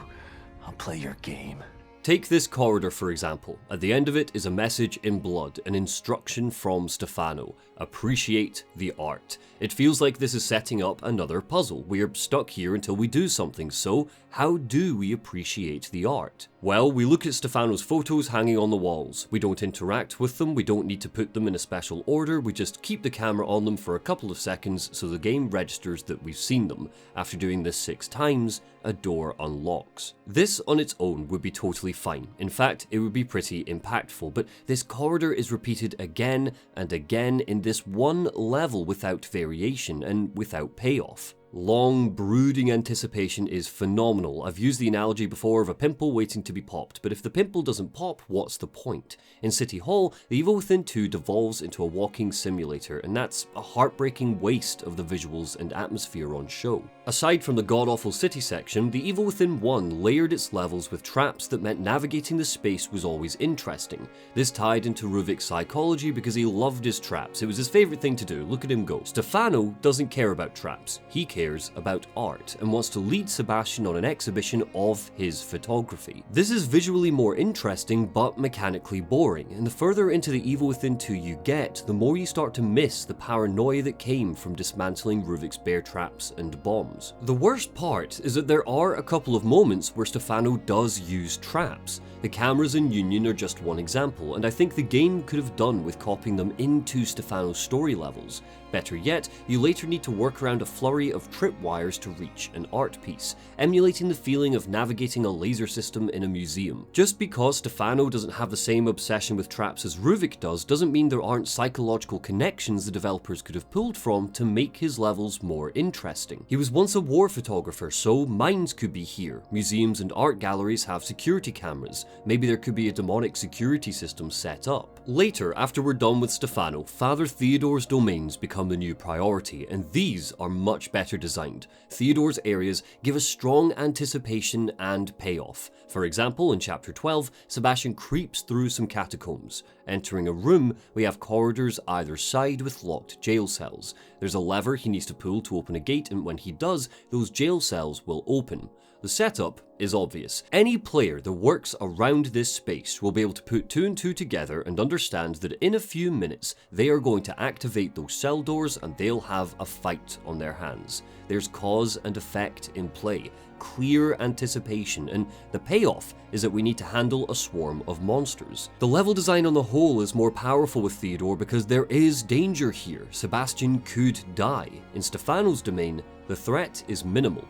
I'll play your game. Take this corridor for example. At the end of it is a message in blood, an instruction from Stefano. Appreciate the art. It feels like this is setting up another puzzle. We're stuck here until we do something, so how do we appreciate the art? Well, we look at Stefano's photos hanging on the walls. We don't interact with them, we don't need to put them in a special order, we just keep the camera on them for a couple of seconds so the game registers that we've seen them. After doing this 6 times, a door unlocks. This on its own would be totally fine. In fact, it would be pretty impactful, but this corridor is repeated again and again in this one level without variation and without payoff. Long, brooding anticipation is phenomenal. I've used the analogy before of a pimple waiting to be popped, but if the pimple doesn't pop, what's the point? In City Hall, The Evil Within 2 devolves into a walking simulator, and that's a heartbreaking waste of the visuals and atmosphere on show. Aside from the god-awful city section, The Evil Within 1 layered its levels with traps that meant navigating the space was always interesting. This tied into Ruvik's psychology because he loved his traps. It was his favourite thing to do. Look at him go. Stefano doesn't care about traps. He cares cares about art and wants to lead Sebastian on an exhibition of his photography. This is visually more interesting but mechanically boring, and the further into the Evil Within 2 you get, the more you start to miss the paranoia that came from dismantling Ruvik's bear traps and bombs. The worst part is that there are a couple of moments where Stefano does use traps. The cameras in Union are just one example, and I think the game could have done with copying them into Stefano's story levels. Better yet, you later need to work around a flurry of tripwires to reach an art piece, emulating the feeling of navigating a laser system in a museum. Just because Stefano doesn't have the same obsession with traps as Ruvik does doesn't mean there aren't psychological connections the developers could have pulled from to make his levels more interesting. He was once a war photographer, so mines could be here. Museums and art galleries have security cameras. Maybe there could be a demonic security system set up. Later, after we're done with Stefano, Father Theodore's domains become the new priority, and these are much better designed. Theodore's areas give a strong anticipation and payoff. For example, in Chapter 12, Sebastian creeps through some catacombs. Entering a room, we have corridors either side with locked jail cells. There's a lever he needs to pull to open a gate, and when he does, those jail cells will open. The setup is obvious. Any player that works around this space will be able to put 2 and 2 together and understand that in a few minutes they are going to activate those cell doors and they'll have a fight on their hands. There's cause and effect in play, clear anticipation, and the payoff is that we need to handle a swarm of monsters. The level design on the whole is more powerful with Theodore because there is danger here. Sebastian could die. In Stefano's domain, the threat is minimal.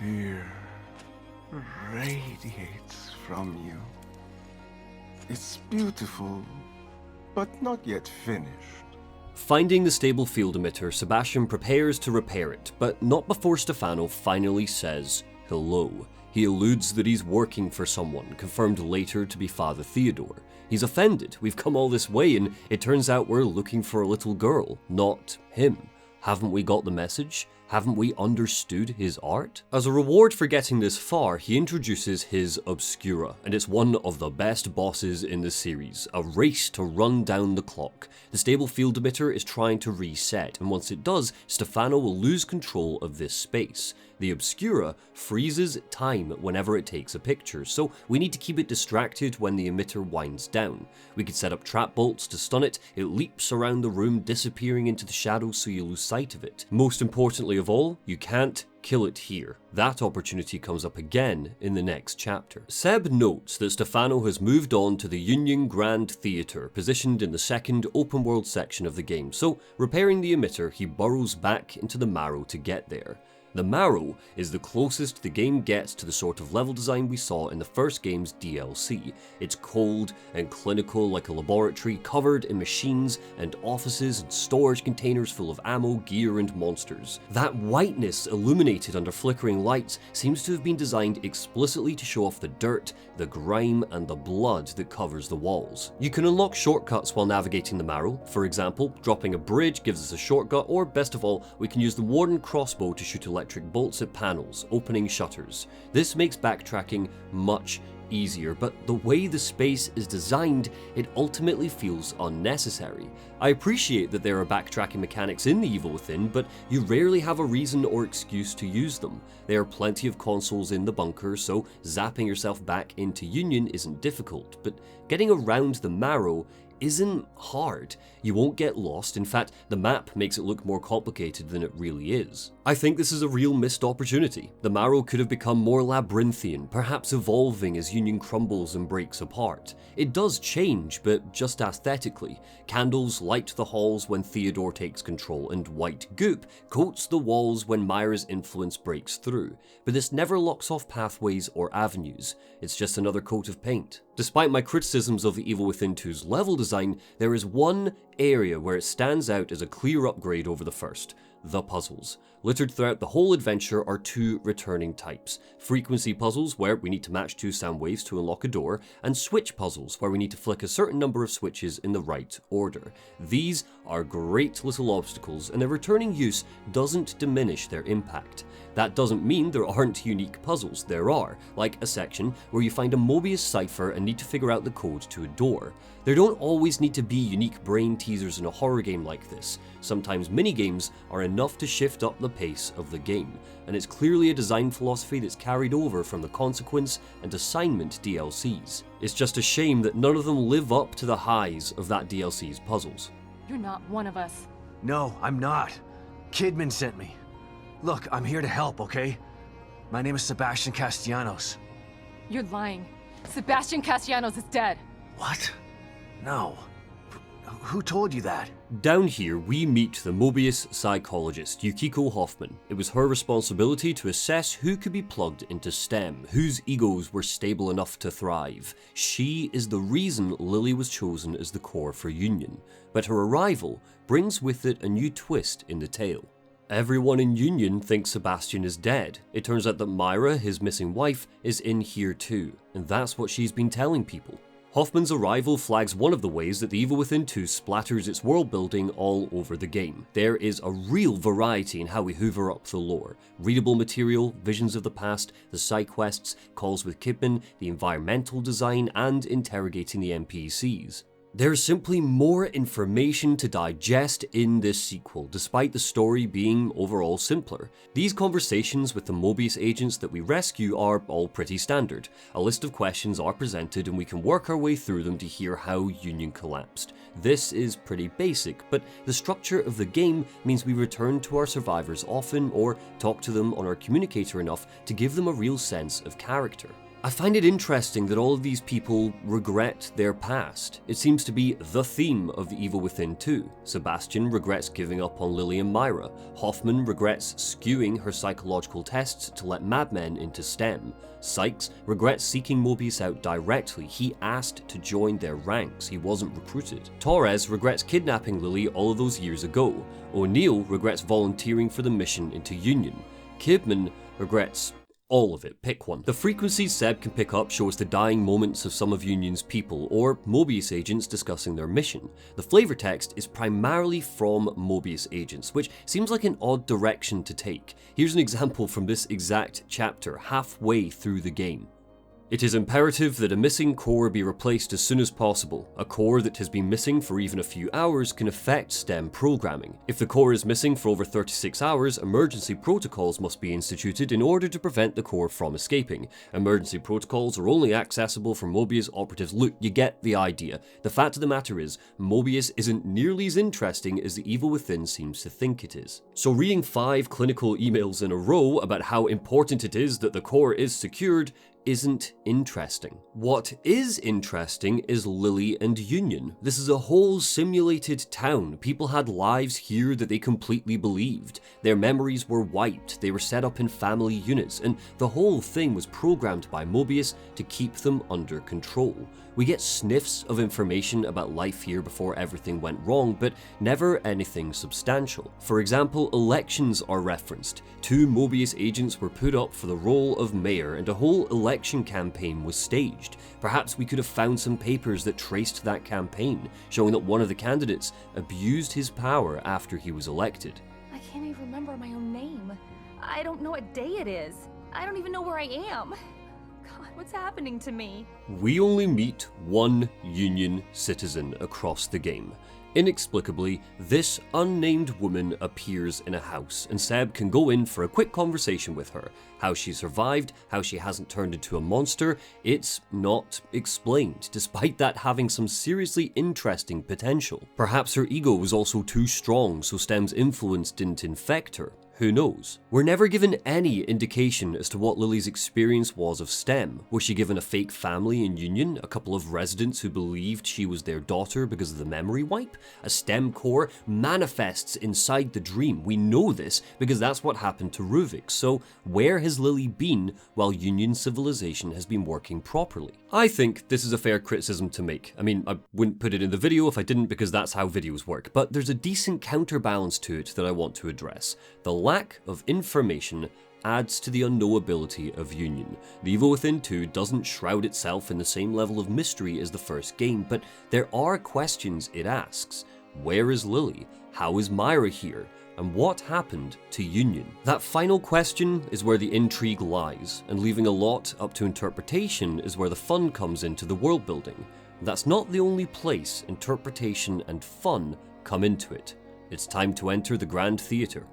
Fear radiates from you. It's beautiful, but not yet finished. Finding the stable field emitter, Sebastian prepares to repair it, but not before Stefano finally says hello. He alludes that he's working for someone, confirmed later to be Father Theodore. He's offended. We've come all this way and it turns out we're looking for a little girl, not him. Haven't we got the message? Haven't we understood his art? As a reward for getting this far, he introduces his Obscura, and it's one of the best bosses in the series, a race to run down the clock. The stable field emitter is trying to reset, and once it does, Stefano will lose control of this space. The Obscura freezes time whenever it takes a picture, so we need to keep it distracted when the emitter winds down. We could set up trap bolts to stun it, it leaps around the room, disappearing into the shadows so you lose sight of it. Most importantly of all, you can't kill it here. That opportunity comes up again in the next chapter. Seb notes that Stefano has moved on to the Union Grand Theatre, positioned in the second open world section of the game, so repairing the emitter, he burrows back into the marrow to get there. The Marrow is the closest the game gets to the sort of level design we saw in the first game's DLC. It's cold and clinical like a laboratory, covered in machines and offices and storage containers full of ammo, gear and monsters. That whiteness illuminated under flickering lights seems to have been designed explicitly to show off the dirt, the grime and the blood that covers the walls. You can unlock shortcuts while navigating the Marrow. For example, dropping a bridge gives us a shortcut, or best of all, we can use the Warden crossbow to shoot electric bolts at panels, opening shutters. This makes backtracking much easier, but the way the space is designed, it ultimately feels unnecessary. I appreciate that there are backtracking mechanics in The Evil Within, but you rarely have a reason or excuse to use them. There are plenty of consoles in the bunker, so zapping yourself back into Union isn't difficult, but getting around the Marrow isn't hard. You won't get lost. In fact, the map makes it look more complicated than it really is. I think this is a real missed opportunity. The Marrow could have become more labyrinthian, perhaps evolving as Union crumbles and breaks apart. It does change, but just aesthetically. Candles light the halls when Theodore takes control, and white goop coats the walls when Myra's influence breaks through. But this never locks off pathways or avenues. It's just another coat of paint. Despite my criticisms of The Evil Within 2's level design, there is one area where it stands out as a clear upgrade over the first: the puzzles. Littered throughout the whole adventure are two returning types: frequency puzzles, where we need to match two sound waves to unlock a door, and switch puzzles, where we need to flick a certain number of switches in the right order. These are great little obstacles, and their returning use doesn't diminish their impact. That doesn't mean there aren't unique puzzles. There are, like a section where you find a Mobius cipher and need to figure out the code to a door. There don't always need to be unique brain teasers in a horror game like this. Sometimes minigames are enough to shift up the pace of the game, and it's clearly a design philosophy that's carried over from the Consequence and Assignment DLCs. It's just a shame that none of them live up to the highs of that DLC's puzzles. You're not one of us. No, I'm not. Kidman sent me. Look, I'm here to help, okay? My name is Sebastian Castellanos. You're lying. Sebastian Castellanos is dead. What? No. Who told you that? Down here, we meet the Mobius psychologist, Yukiko Hoffman. It was her responsibility to assess who could be plugged into STEM, whose egos were stable enough to thrive. She is the reason Lily was chosen as the core for Union, but her arrival brings with it a new twist in the tale. Everyone in Union thinks Sebastian is dead. It turns out that Myra, his missing wife, is in here too, and that's what she's been telling people. Hoffman's arrival flags one of the ways that The Evil Within 2 splatters its world building all over the game. There is a real variety in how we hoover up the lore. Readable material, visions of the past, the side quests, calls with Kidman, the environmental design, and interrogating the NPCs. There's simply more information to digest in this sequel, despite the story being overall simpler. These conversations with the Mobius agents that we rescue are all pretty standard. A list of questions are presented and we can work our way through them to hear how Union collapsed. This is pretty basic, but the structure of the game means we return to our survivors often or talk to them on our communicator enough to give them a real sense of character. I find it interesting that all of these people regret their past. It seems to be the theme of The Evil Within 2. Sebastian regrets giving up on Lily and Myra. Hoffman regrets skewing her psychological tests to let madmen into STEM. Sykes regrets seeking Mobius out directly. He asked to join their ranks. He wasn't recruited. Torres regrets kidnapping Lily all of those years ago. O'Neill regrets volunteering for the mission into Union. Kidman regrets all of it, pick one. The frequencies Seb can pick up show us the dying moments of some of Union's people, or Mobius agents discussing their mission. The flavor text is primarily from Mobius agents, which seems like an odd direction to take. Here's an example from this exact chapter, halfway through the game. It is imperative that a missing core be replaced as soon as possible. A core that has been missing for even a few hours can affect STEM programming. If the core is missing for over 36 hours, emergency protocols must be instituted in order to prevent the core from escaping. Emergency protocols are only accessible for Mobius operatives. Look, you get the idea. The fact of the matter is, Mobius isn't nearly as interesting as The Evil Within seems to think it is. So reading 5 clinical emails in a row about how important it is that the core is secured isn't interesting. What is interesting is Lily and Union. This is a whole simulated town. People had lives here that they completely believed. Their memories were wiped, they were set up in family units, and the whole thing was programmed by Mobius to keep them under control. We get sniffs of information about life here before everything went wrong, but never anything substantial. For example, elections are referenced. 2 Mobius agents were put up for the role of mayor, and a whole election campaign was staged. Perhaps we could have found some papers that traced that campaign, showing that one of the candidates abused his power after he was elected. I can't even remember my own name. I don't know what day it is. I don't even know where I am. God, what's happening to me? We only meet one Union citizen across the game. Inexplicably, this unnamed woman appears in a house, and Seb can go in for a quick conversation with her. How she survived, how she hasn't turned into a monster, it's not explained, despite that having some seriously interesting potential. Perhaps her ego was also too strong, so Stem's influence didn't infect her. Who knows? We're never given any indication as to what Lily's experience was of STEM. Was she given a fake family in Union, a couple of residents who believed she was their daughter because of the memory wipe? A STEM core manifests inside the dream. We know this because that's what happened to Ruvik. So where has Lily been while Union civilization has been working properly? I think this is a fair criticism to make. I mean, I wouldn't put it in the video if I didn't, because that's how videos work, but there's a decent counterbalance to it that I want to address. The lack of information adds to the unknowability of Union. The Evil Within 2 doesn't shroud itself in the same level of mystery as the first game, but there are questions it asks. Where is Lily? How is Myra here? And what happened to Union? That final question is where the intrigue lies, and leaving a lot up to interpretation is where the fun comes into the world building. That's not the only place interpretation and fun come into it. It's time to enter the Grand Theatre.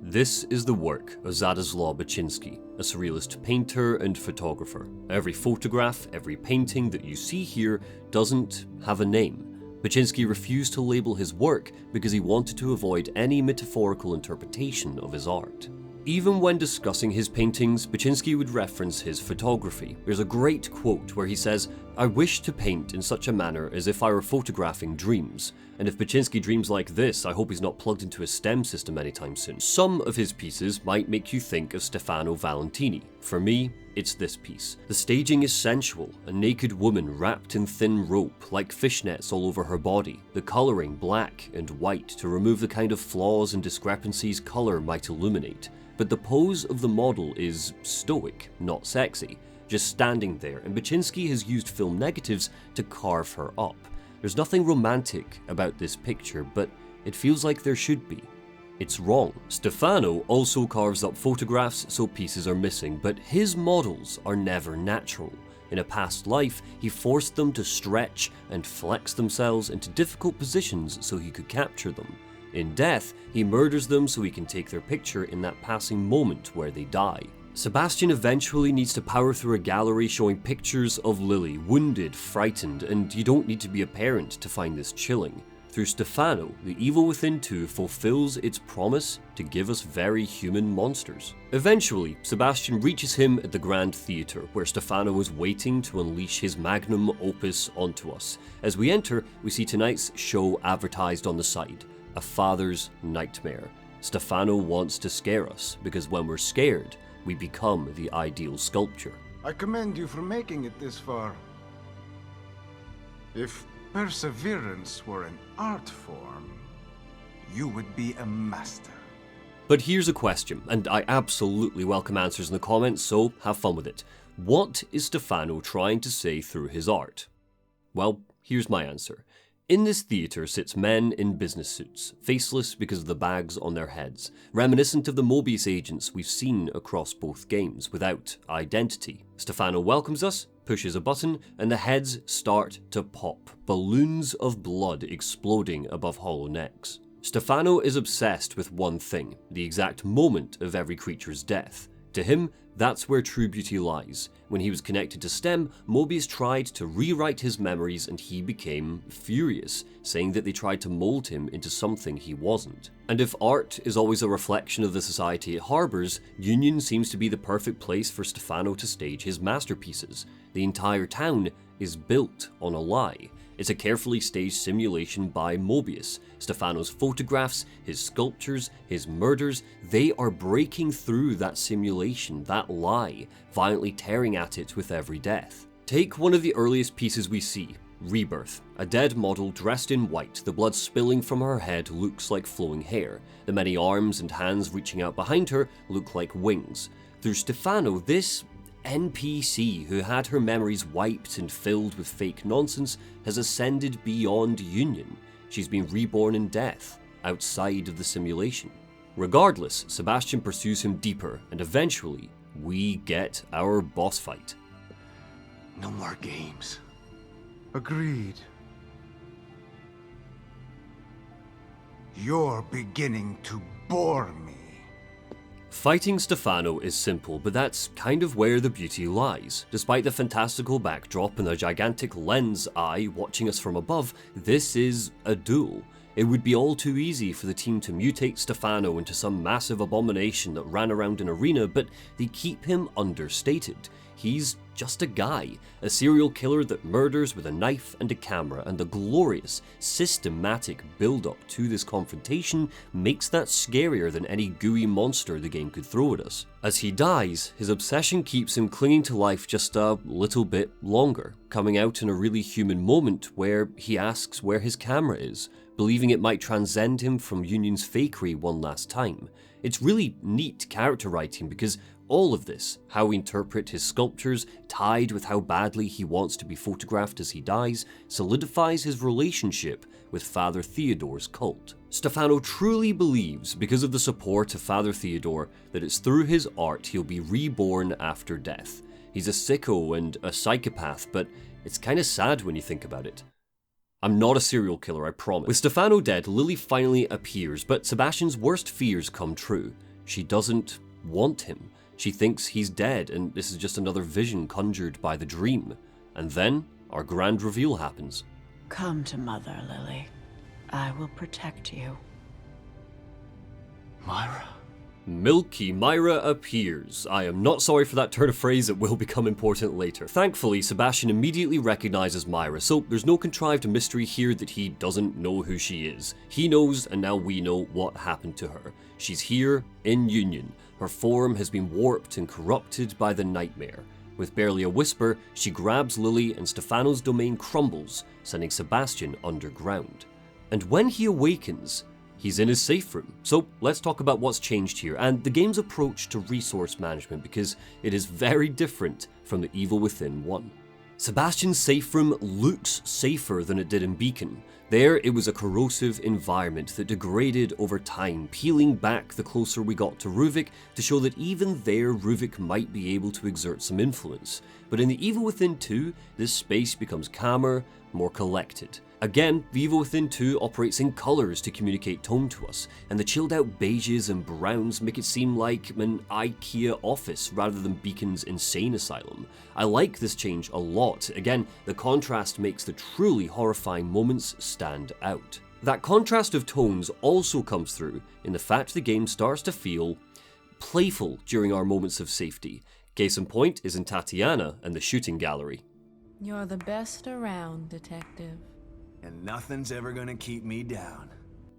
This is the work of Zadyslaw Baczynski, a surrealist painter and photographer. Every photograph, every painting that you see here doesn't have a name. Baczynski refused to label his work because he wanted to avoid any metaphorical interpretation of his art. Even when discussing his paintings, Baczynski would reference his photography. There's a great quote where he says, "I wish to paint in such a manner as if I were photographing dreams. And if Baczynski dreams like this, I hope he's not plugged into a STEM system anytime soon." Some of his pieces might make you think of Stefano Valentini. For me, it's this piece. The staging is sensual, a naked woman wrapped in thin rope, like fishnets all over her body. The colouring black and white to remove the kind of flaws and discrepancies colour might illuminate. But the pose of the model is stoic, not sexy, just standing there, and Baczynski has used film negatives to carve her up. There's nothing romantic about this picture, but it feels like there should be. It's wrong. Stefano also carves up photographs so pieces are missing, but his models are never natural. In a past life, he forced them to stretch and flex themselves into difficult positions so he could capture them. In death, he murders them so he can take their picture in that passing moment where they die. Sebastian eventually needs to power through a gallery showing pictures of Lily, wounded, frightened, and you don't need to be a parent to find this chilling. Through Stefano, the Evil Within 2 fulfills its promise to give us very human monsters. Eventually, Sebastian reaches him at the Grand Theatre, where Stefano is waiting to unleash his magnum opus onto us. As we enter, we see tonight's show advertised on the side. A father's nightmare. Stefano wants to scare us, because when we're scared, we become the ideal sculpture. I commend you for making it this far. If perseverance were an art form, you would be a master. But here's a question, and I absolutely welcome answers in the comments, so have fun with it. What is Stefano trying to say through his art? Well, here's my answer. In this theatre sits men in business suits, faceless because of the bags on their heads, reminiscent of the Mobius agents we've seen across both games, without identity. Stefano welcomes us, pushes a button, and the heads start to pop, balloons of blood exploding above hollow necks. Stefano is obsessed with one thing, the exact moment of every creature's death. To him, that's where true beauty lies. When he was connected to STEM, Mobius tried to rewrite his memories and he became furious, saying that they tried to mold him into something he wasn't. And if art is always a reflection of the society it harbours, Union seems to be the perfect place for Stefano to stage his masterpieces. The entire town is built on a lie. It's a carefully staged simulation by Mobius. Stefano's photographs, his sculptures, his murders, they are breaking through that simulation, that lie, violently tearing at it with every death. Take one of the earliest pieces we see, Rebirth. A dead model dressed in white, the blood spilling from her head looks like flowing hair. The many arms and hands reaching out behind her look like wings. Through Stefano, this NPC who had her memories wiped and filled with fake nonsense has ascended beyond Union. She's been reborn in death, outside of the simulation. Regardless, Sebastian pursues him deeper, and eventually, we get our boss fight. No more games. Agreed. You're beginning to bore me. Fighting Stefano is simple, but that's kind of where the beauty lies. Despite the fantastical backdrop and the gigantic lens eye watching us from above, this is a duel. It would be all too easy for the team to mutate Stefano into some massive abomination that ran around an arena, but they keep him understated. He's just a guy, a serial killer that murders with a knife and a camera, and the glorious, systematic build-up to this confrontation makes that scarier than any gooey monster the game could throw at us. As he dies, his obsession keeps him clinging to life just a little bit longer, coming out in a really human moment where he asks where his camera is, believing it might transcend him from Union's fakery one last time. It's really neat character writing because All of this, how we interpret his sculptures, tied with how badly he wants to be photographed as he dies, solidifies his relationship with Father Theodore's cult. Stefano truly believes, because of the support of Father Theodore, that it's through his art he'll be reborn after death. He's a sicko and a psychopath, but it's kinda sad when you think about it. I'm not a serial killer, I promise. With Stefano dead, Lily finally appears, but Sebastian's worst fears come true. She doesn't want him. She thinks he's dead, and this is just another vision conjured by the dream. And then, our grand reveal happens. Come to Mother, Lily. I will protect you. Myra? Milky Myra appears. I am not sorry for that turn of phrase, it will become important later. Thankfully, Sebastian immediately recognizes Myra, so there's no contrived mystery here that he doesn't know who she is. He knows, and now we know what happened to her. She's here, in Union. Her form has been warped and corrupted by the nightmare. With barely a whisper, she grabs Lily and Stefano's domain crumbles, sending Sebastian underground. And when he awakens, he's in his safe room. So let's talk about what's changed here and the game's approach to resource management, because it is very different from the Evil Within 1. Sebastian's safe room looks safer than it did in Beacon. There, it was a corrosive environment that degraded over time, peeling back the closer we got to Ruvik to show that even there Ruvik might be able to exert some influence. But in the Evil Within 2, this space becomes calmer, more collected. Again, the Evil Within 2 operates in colours to communicate tone to us, and the chilled out beiges and browns make it seem like an IKEA office rather than Beacon's insane asylum. I like this change a lot. Again, the contrast makes the truly horrifying moments stand out. That contrast of tones also comes through in the fact the game starts to feel playful during our moments of safety. Case in point is in Tatiana and the shooting gallery. You're the best around, detective. And nothing's ever gonna keep me down.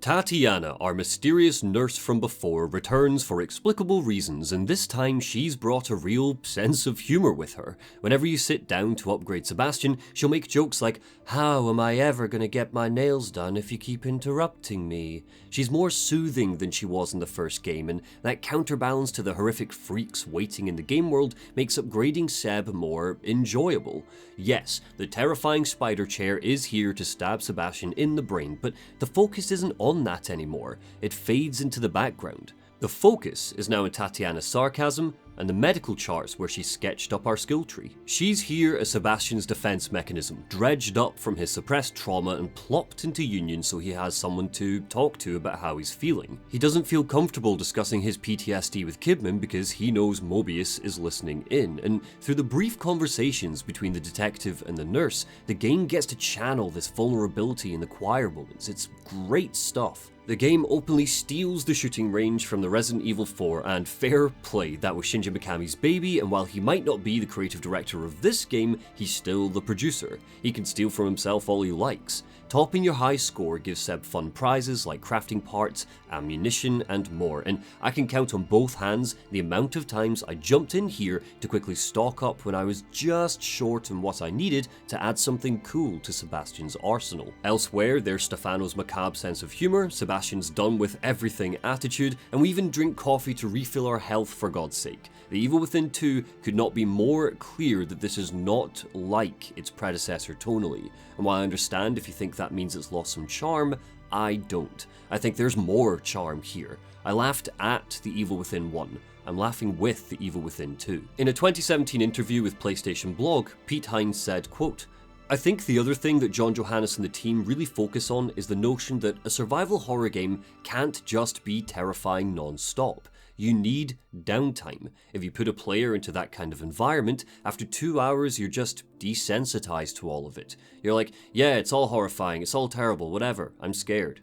Tatiana, our mysterious nurse from before, returns for explicable reasons, and this time she's brought a real sense of humour with her. Whenever you sit down to upgrade Sebastian, she'll make jokes like, "How am I ever gonna get my nails done if you keep interrupting me?" She's more soothing than she was in the first game, and that counterbalance to the horrific freaks waiting in the game world makes upgrading Seb more enjoyable. Yes, the terrifying spider chair is here to stab Sebastian in the brain, but the focus isn't on that anymore. It fades into the background. The focus is now in Tatiana's sarcasm and the medical charts where she sketched up our skill tree. She's here as Sebastian's defense mechanism, dredged up from his suppressed trauma and plopped into Union so he has someone to talk to about how he's feeling. He doesn't feel comfortable discussing his PTSD with Kidman because he knows Mobius is listening in, and through the brief conversations between the detective and the nurse, the game gets to channel this vulnerability in the choir moments. It's great stuff. The game openly steals the shooting range from the Resident Evil 4, and fair play, that was Shinji Mikami's baby, and while he might not be the creative director of this game, he's still the producer. He can steal from himself all he likes. Topping your high score gives Seb fun prizes like crafting parts, ammunition, and more, and I can count on both hands the amount of times I jumped in here to quickly stock up when I was just short on what I needed to add something cool to Sebastian's arsenal. Elsewhere, there's Stefano's macabre sense of humour, Sebastian's done with everything attitude, and we even drink coffee to refill our health for God's sake. The Evil Within 2 could not be more clear that this is not like its predecessor tonally, and while I understand if you think that means it's lost some charm, I don't. I think there's more charm here. I laughed at The Evil Within 1. I'm laughing with The Evil Within 2. In a 2017 interview with PlayStation Blog, Pete Hines said, quote, "I think the other thing that John Johannes and the team really focus on is the notion that a survival horror game can't just be terrifying non-stop. You need downtime. If you put a player into that kind of environment, after 2 hours you're just desensitized to all of it. You're like, yeah, it's all horrifying, it's all terrible, whatever, I'm scared."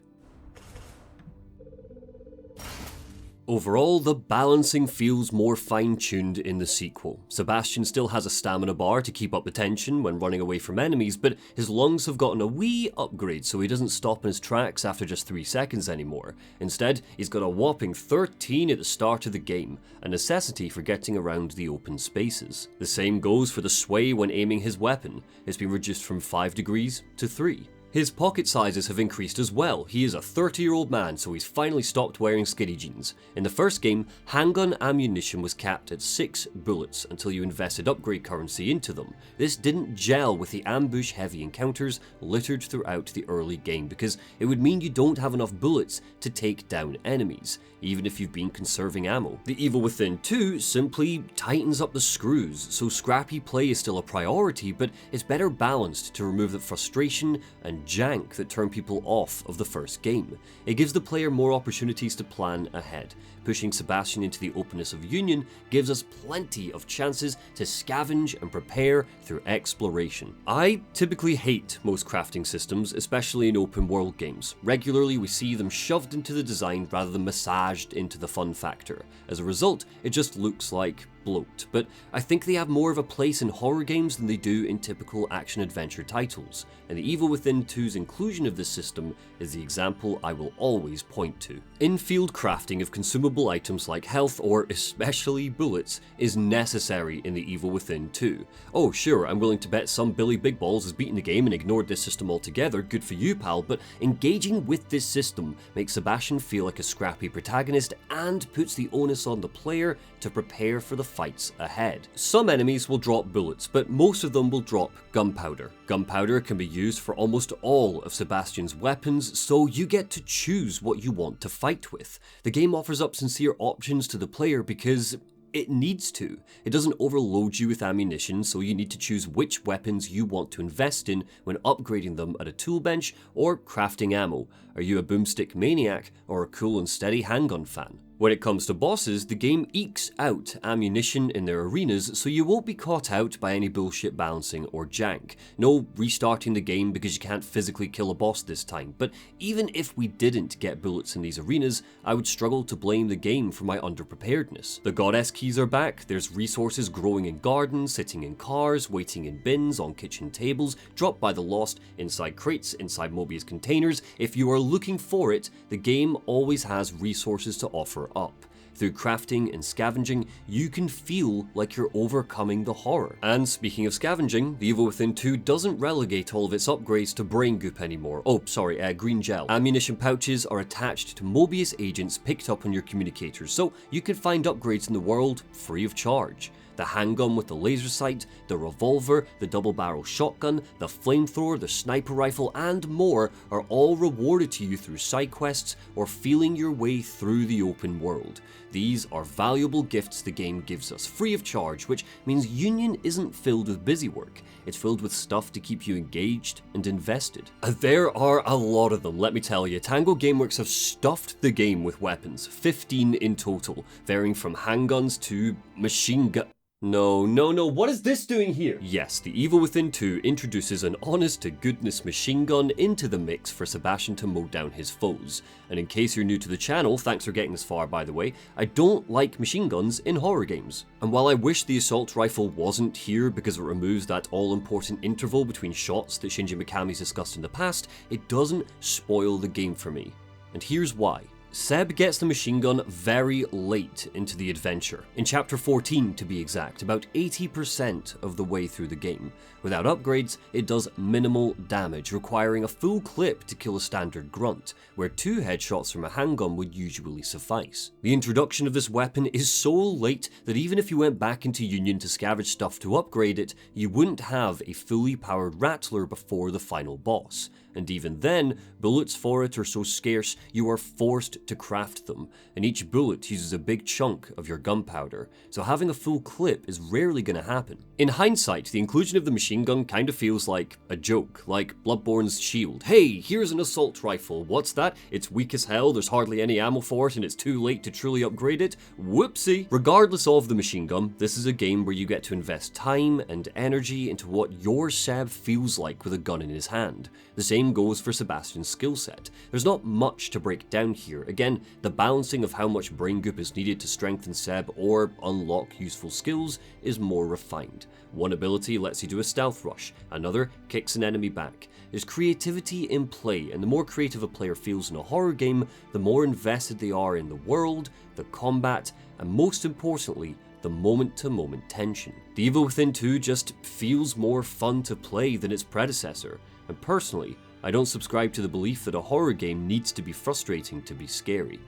Overall, the balancing feels more fine-tuned in the sequel. Sebastian still has a stamina bar to keep up the tension when running away from enemies, but his lungs have gotten a wee upgrade so he doesn't stop in his tracks after just 3 seconds anymore. Instead, he's got a whopping 13 at the start of the game, a necessity for getting around the open spaces. The same goes for the sway when aiming his weapon. It's been reduced from 5 degrees to 3. His pocket sizes have increased as well. He is a 30-year-old man, so he's finally stopped wearing skinny jeans. In the first game, handgun ammunition was capped at 6 bullets until you invested upgrade currency into them. This didn't gel with the ambush-heavy encounters littered throughout the early game, because it would mean you don't have enough bullets to take down enemies, even if you've been conserving ammo. The Evil Within 2 simply tightens up the screws, so scrappy play is still a priority, but it's better balanced to remove the frustration and jank that turn people off of the first game. It gives the player more opportunities to plan ahead. Pushing Sebastian into the openness of Union gives us plenty of chances to scavenge and prepare through exploration. I typically hate most crafting systems, especially in open world games. Regularly we see them shoved into the design rather than massaged into the fun factor. As a result, it just looks like bloat, but I think they have more of a place in horror games than they do in typical action-adventure titles, and the Evil Within 2's inclusion of this system is the example I will always point to. In-field crafting of consumable items like health, or especially bullets, is necessary in the Evil Within 2. Oh sure, I'm willing to bet some Billy Big Balls has beaten the game and ignored this system altogether, good for you pal, but engaging with this system makes Sebastian feel like a scrappy protagonist and puts the onus on the player to prepare for the fights ahead. Some enemies will drop bullets, but most of them will drop gunpowder. Gunpowder can be used for almost all of Sebastian's weapons, so you get to choose what you want to fight with. The game offers up sincere options to the player because it needs to. It doesn't overload you with ammunition, so you need to choose which weapons you want to invest in when upgrading them at a tool bench or crafting ammo. Are you a boomstick maniac or a cool and steady handgun fan? When it comes to bosses, the game ekes out ammunition in their arenas, so you won't be caught out by any bullshit balancing or jank. No restarting the game because you can't physically kill a boss this time, but even if we didn't get bullets in these arenas, I would struggle to blame the game for my underpreparedness. The goddess keys are back, there's resources growing in gardens, sitting in cars, waiting in bins, on kitchen tables, dropped by the lost, inside crates, inside Mobius containers. If you are looking for it, the game always has resources to offer up. Through crafting and scavenging, you can feel like you're overcoming the horror. And speaking of scavenging, the Evil Within 2 doesn't relegate all of its upgrades to brain goop anymore. Oh, sorry, green gel. Ammunition pouches are attached to Mobius agents picked up on your communicators, so you can find upgrades in the world free of charge. The handgun with the laser sight, the revolver, the double-barrel shotgun, the flamethrower, the sniper rifle, and more are all rewarded to you through side quests or feeling your way through the open world. These are valuable gifts the game gives us, free of charge, which means Union isn't filled with busywork. It's filled with stuff to keep you engaged and invested. There are a lot of them, let me tell you. Tango Gameworks have stuffed the game with weapons, 15 in total, varying from handguns to machine gun. No, what is this doing here? Yes, the Evil Within 2 introduces an honest-to-goodness machine gun into the mix for Sebastian to mow down his foes. And in case you're new to the channel, thanks for getting this far by the way, I don't like machine guns in horror games. And while I wish the assault rifle wasn't here because it removes that all-important interval between shots that Shinji Mikami's discussed in the past, it doesn't spoil the game for me. And here's why. Seb gets the machine gun very late into the adventure, in chapter 14 to be exact, about 80% of the way through the game. Without upgrades, it does minimal damage, requiring a full clip to kill a standard grunt, where 2 headshots from a handgun would usually suffice. The introduction of this weapon is so late that even if you went back into Union to scavenge stuff to upgrade it, you wouldn't have a fully powered Rattler before the final boss. And even then, bullets for it are so scarce you are forced to craft them, and each bullet uses a big chunk of your gunpowder, so having a full clip is rarely going to happen. In hindsight, the inclusion of the machine gun kind of feels like a joke, like Bloodborne's shield. Hey, here's an assault rifle, what's that? It's weak as hell, there's hardly any ammo for it, and it's too late to truly upgrade it? Whoopsie! Regardless of the machine gun, this is a game where you get to invest time and energy into what your Seb feels like with a gun in his hand. The same goes for Sebastian's skill set. There's not much to break down here. Again, the balancing of how much brain goop is needed to strengthen Seb or unlock useful skills is more refined. One ability lets you do a stealth rush, another kicks an enemy back. There's creativity in play, and the more creative a player feels in a horror game, the more invested they are in the world, the combat, and most importantly, the moment-to-moment tension. The Evil Within 2 just feels more fun to play than its predecessor, and personally, I don't subscribe to the belief that a horror game needs to be frustrating to be scary.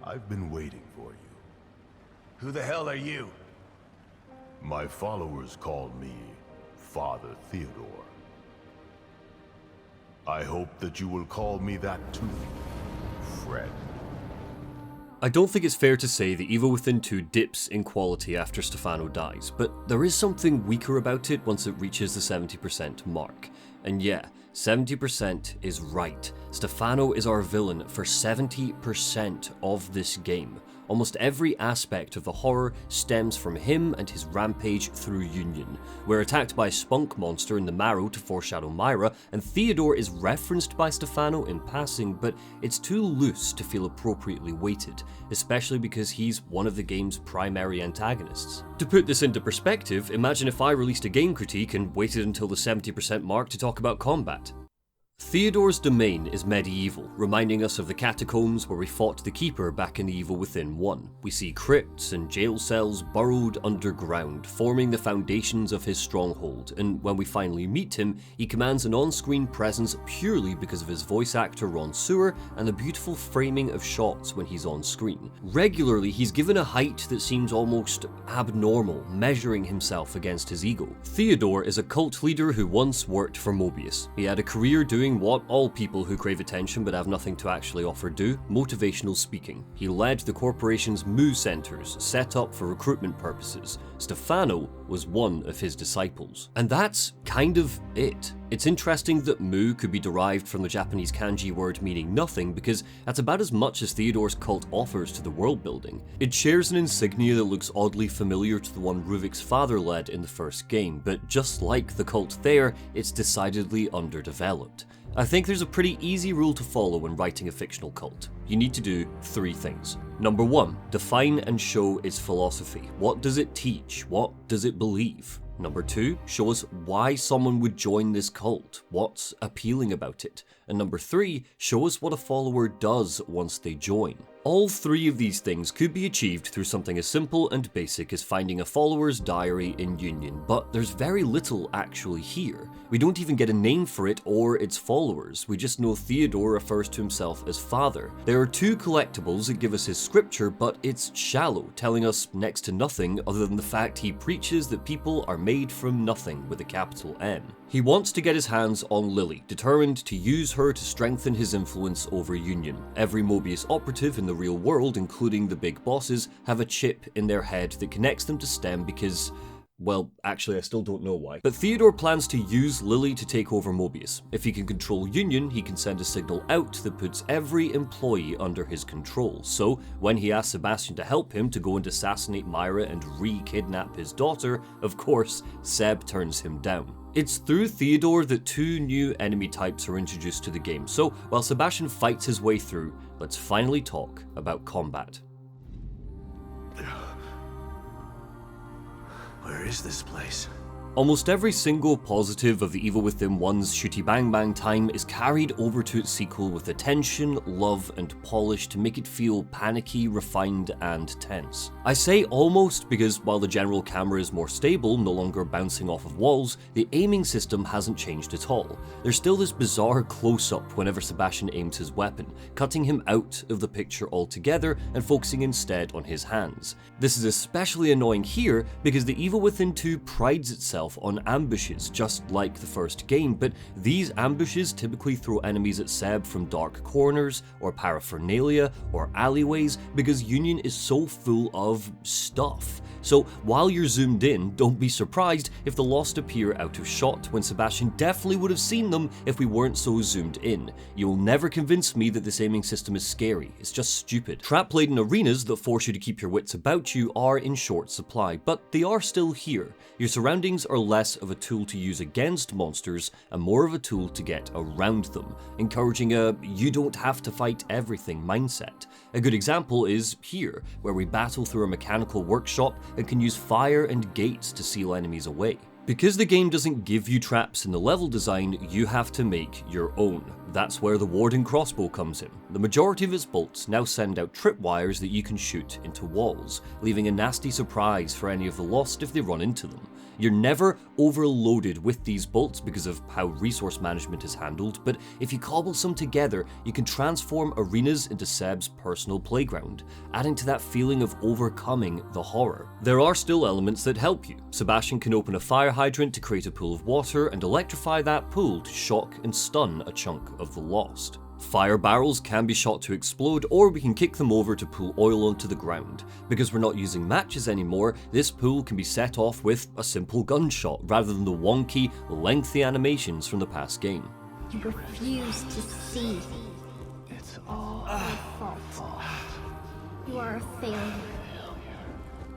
I've been waiting for you. Who the hell are you? My followers call me Father Theodore. I hope that you will call me that too, friend. I don't think it's fair to say The Evil Within 2 dips in quality after Stefano dies, but there is something weaker about it once it reaches the 70% mark. And yeah, 70% is right. Stefano is our villain for 70% of this game. Almost every aspect of the horror stems from him and his rampage through Union. We're attacked by a spunk monster in the marrow to foreshadow Myra, and Theodore is referenced by Stefano in passing, but it's too loose to feel appropriately weighted, especially because he's one of the game's primary antagonists. To put this into perspective, imagine if I released a game critique and waited until the 70% mark to talk about combat. Theodore's domain is medieval, reminding us of the catacombs where we fought the Keeper back in The Evil Within 1. We see crypts and jail cells burrowed underground, forming the foundations of his stronghold, and when we finally meet him, he commands an on-screen presence purely because of his voice actor Ron Sewer and the beautiful framing of shots when he's on screen. Regularly, he's given a height that seems almost abnormal, measuring himself against his ego. Theodore is a cult leader who once worked for Mobius. He had a career doing what all people who crave attention but have nothing to actually offer do: motivational speaking. He led the corporation's Moo centers, set up for recruitment purposes. Stefano was one of his disciples. And that's kind of it. It's interesting that Moo could be derived from the Japanese kanji word meaning nothing, because that's about as much as Theodore's cult offers to the world building. It shares an insignia that looks oddly familiar to the one Ruvik's father led in the first game, but just like the cult there, it's decidedly underdeveloped. I think there's a pretty easy rule to follow when writing a fictional cult. You need to do 3 things. Number 1, define and show its philosophy. What does it teach? What does it believe? Number 2, show us why someone would join this cult. What's appealing about it? And number 3, show us what a follower does once they join. All 3 of these things could be achieved through something as simple and basic as finding a follower's diary in Union, but there's very little actually here. We don't even get a name for it or its followers, we just know Theodore refers to himself as Father. There are 2 collectibles that give us his scripture, but it's shallow, telling us next to nothing other than the fact he preaches that people are made from nothing with a capital N. He wants to get his hands on Lily, determined to use her to strengthen his influence over Union. Every Mobius operative in the real world, including the big bosses, have a chip in their head that connects them to STEM because, well, actually I still don't know why. But Theodore plans to use Lily to take over Mobius. If he can control Union, he can send a signal out that puts every employee under his control. So when he asks Sebastian to help him to go and assassinate Myra and re-kidnap his daughter, of course, Seb turns him down. It's through Theodore that 2 new enemy types are introduced to the game, so while Sebastian fights his way through, let's finally talk about combat. Where is this place? Almost every single positive of The Evil Within 1's shooty bang bang time is carried over to its sequel with attention, love, and polish to make it feel panicky, refined, and tense. I say almost because while the general camera is more stable, no longer bouncing off of walls, the aiming system hasn't changed at all. There's still this bizarre close-up whenever Sebastian aims his weapon, cutting him out of the picture altogether and focusing instead on his hands. This is especially annoying here because The Evil Within 2 prides itself on ambushes, just like the first game, but these ambushes typically throw enemies at Seb from dark corners, or paraphernalia, or alleyways, because Union is so full of stuff. So while you're zoomed in, don't be surprised if the Lost appear out of shot when Sebastian definitely would have seen them if we weren't so zoomed in. You'll never convince me that this aiming system is scary, it's just stupid. Trap-laden arenas that force you to keep your wits about you are in short supply, but they are still here. Your surroundings are less of a tool to use against monsters and more of a tool to get around them, encouraging a you don't have to fight everything mindset. A good example is here, where we battle through a mechanical workshop and can use fire and gates to seal enemies away. Because the game doesn't give you traps in the level design, you have to make your own. That's where the Warden crossbow comes in. The majority of its bolts now send out tripwires that you can shoot into walls, leaving a nasty surprise for any of the Lost if they run into them. You're never overloaded with these bolts because of how resource management is handled, but if you cobble some together, you can transform arenas into Seb's personal playground, adding to that feeling of overcoming the horror. There are still elements that help you. Sebastian can open a fire hydrant to create a pool of water and electrify that pool to shock and stun a chunk of the Lost. Fire barrels can be shot to explode, or we can kick them over to pull oil onto the ground. Because we're not using matches anymore, this pool can be set off with a simple gunshot rather than the wonky, lengthy animations from the past game. You refuse to see. It's all My fault. You are a failure.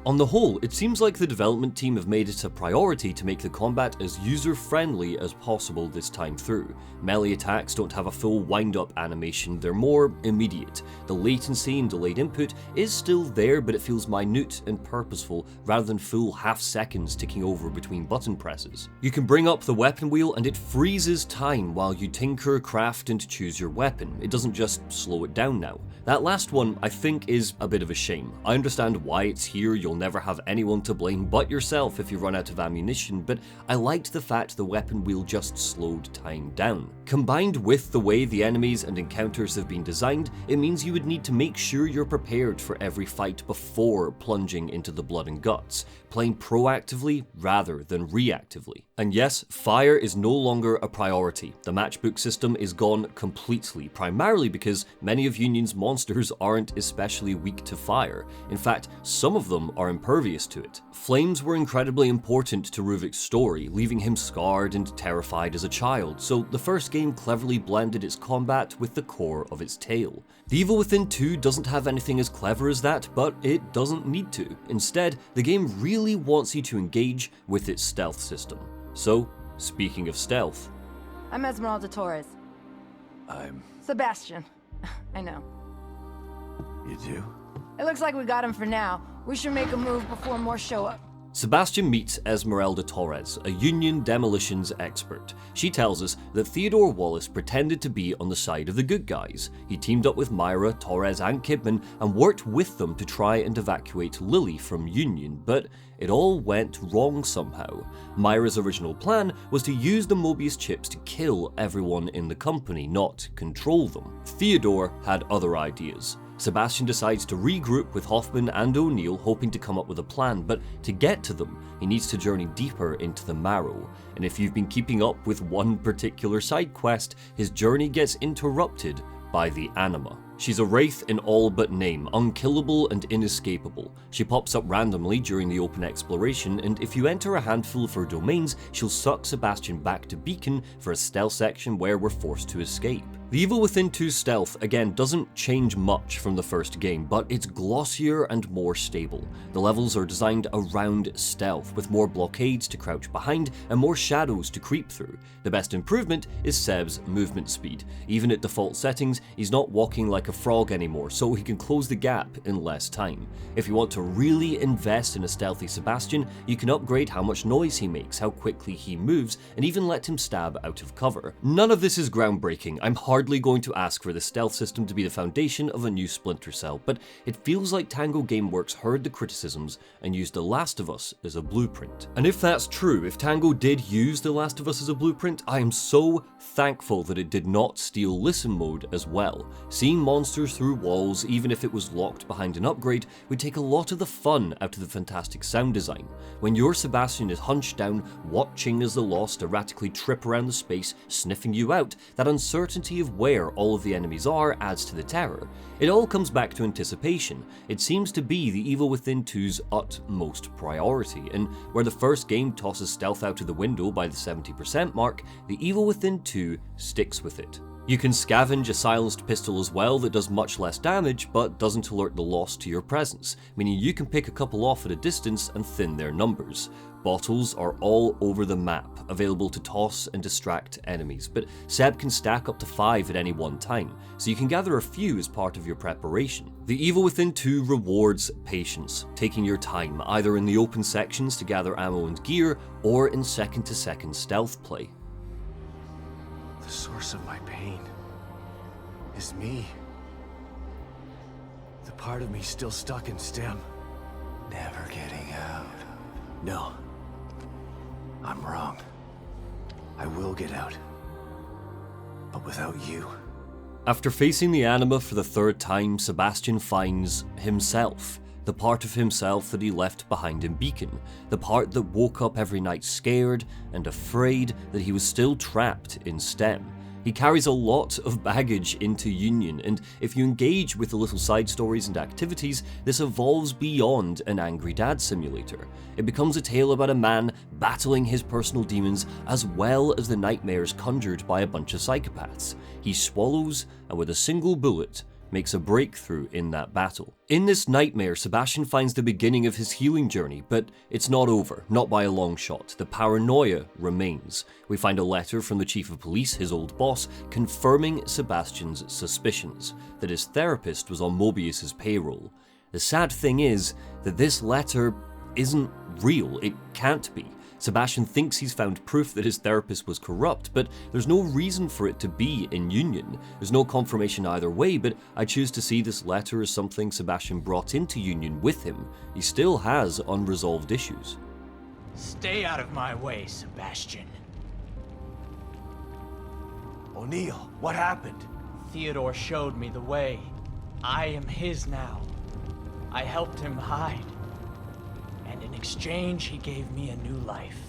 On the whole, it seems like the development team have made it a priority to make the combat as user-friendly as possible this time through. Melee attacks don't have a full wind-up animation, they're more immediate. The latency and delayed input is still there, but it feels minute and purposeful rather than full half seconds ticking over between button presses. You can bring up the weapon wheel and it freezes time while you tinker, craft and choose your weapon. It doesn't just slow it down now. That last one, I think, is a bit of a shame. I understand why it's here, you'll never have anyone to blame but yourself if you run out of ammunition, but I liked the fact the weapon wheel just slowed time down. Combined with the way the enemies and encounters have been designed, it means you would need to make sure you're prepared for every fight before plunging into the blood and guts, playing proactively rather than reactively. And yes, fire is no longer a priority. The matchbook system is gone completely, primarily because many of Union's monsters aren't especially weak to fire. In fact, some of them are impervious to it. Flames were incredibly important to Ruvik's story, leaving him scarred and terrified as a child, so the first game cleverly blended its combat with the core of its tale. The Evil Within 2 doesn't have anything as clever as that, but it doesn't need to. Instead, the game really wants you to engage with its stealth system. So, speaking of stealth... I'm Esmeralda Torres. I'm... Sebastian. I know. You do? It looks like we got him for now. We should make a move before more show up. Sebastian meets Esmeralda Torres, a Union demolitions expert. She tells us that Theodore Wallace pretended to be on the side of the good guys. He teamed up with Myra, Torres and Kidman and worked with them to try and evacuate Lily from Union, but it all went wrong somehow. Myra's original plan was to use the Mobius chips to kill everyone in the company, not control them. Theodore had other ideas. Sebastian decides to regroup with Hoffman and O'Neill, hoping to come up with a plan, but to get to them, he needs to journey deeper into the Marrow. And if you've been keeping up with one particular side quest, his journey gets interrupted by the Anima. She's a wraith in all but name, unkillable and inescapable. She pops up randomly during the open exploration, and if you enter a handful of her domains, she'll suck Sebastian back to Beacon for a stealth section where we're forced to escape. The Evil Within 2's stealth, again, doesn't change much from the first game, but it's glossier and more stable. The levels are designed around stealth, with more blockades to crouch behind and more shadows to creep through. The best improvement is Seb's movement speed. Even at default settings, he's not walking like a frog anymore, so he can close the gap in less time. If you want to really invest in a stealthy Sebastian, you can upgrade how much noise he makes, how quickly he moves, and even let him stab out of cover. None of this is groundbreaking. I'm hardly going to ask for the stealth system to be the foundation of a new Splinter Cell, but it feels like Tango Gameworks heard the criticisms and used The Last of Us as a blueprint. And if that's true, if Tango did use The Last of Us as a blueprint, I am so thankful that it did not steal listen mode as well. Seeing monsters through walls, even if it was locked behind an upgrade, would take a lot of the fun out of the fantastic sound design. When your Sebastian is hunched down, watching as the Lost erratically trip around the space, sniffing you out, that uncertainty of where all of the enemies are adds to the terror. It all comes back to anticipation. It seems to be the Evil Within 2's utmost priority, and where the first game tosses stealth out of the window by the 70% mark, the Evil Within 2 sticks with it. You can scavenge a silenced pistol as well that does much less damage but doesn't alert the Lost to your presence, meaning you can pick a couple off at a distance and thin their numbers. Bottles are all over the map, available to toss and distract enemies, but Seb can stack up to 5 at any one time, so you can gather a few as part of your preparation. The Evil Within 2 rewards patience, taking your time, either in the open sections to gather ammo and gear, or in second-to-second stealth play. The source of my pain is me. The part of me still stuck in STEM. Never getting out. No. I'm wrong. I will get out. But without you... After facing the anima for the third time, Sebastian finds himself. The part of himself that he left behind in Beacon. The part that woke up every night scared and afraid that he was still trapped in STEM. He carries a lot of baggage into Union, and if you engage with the little side stories and activities, this evolves beyond an angry dad simulator. It becomes a tale about a man battling his personal demons as well as the nightmares conjured by a bunch of psychopaths. He swallows, and with a single bullet, makes a breakthrough in that battle. In this nightmare, Sebastian finds the beginning of his healing journey, but it's not over, not by a long shot. The paranoia remains. We find a letter from the chief of police, his old boss, confirming Sebastian's suspicions, that his therapist was on Mobius's payroll. The sad thing is that this letter isn't real. It can't be. Sebastian thinks he's found proof that his therapist was corrupt, but there's no reason for it to be in Union. There's no confirmation either way, but I choose to see this letter as something Sebastian brought into Union with him. He still has unresolved issues. Stay out of my way, Sebastian. O'Neill, what happened? Theodore showed me the way. I am his now. I helped him hide. And in exchange, he gave me a new life.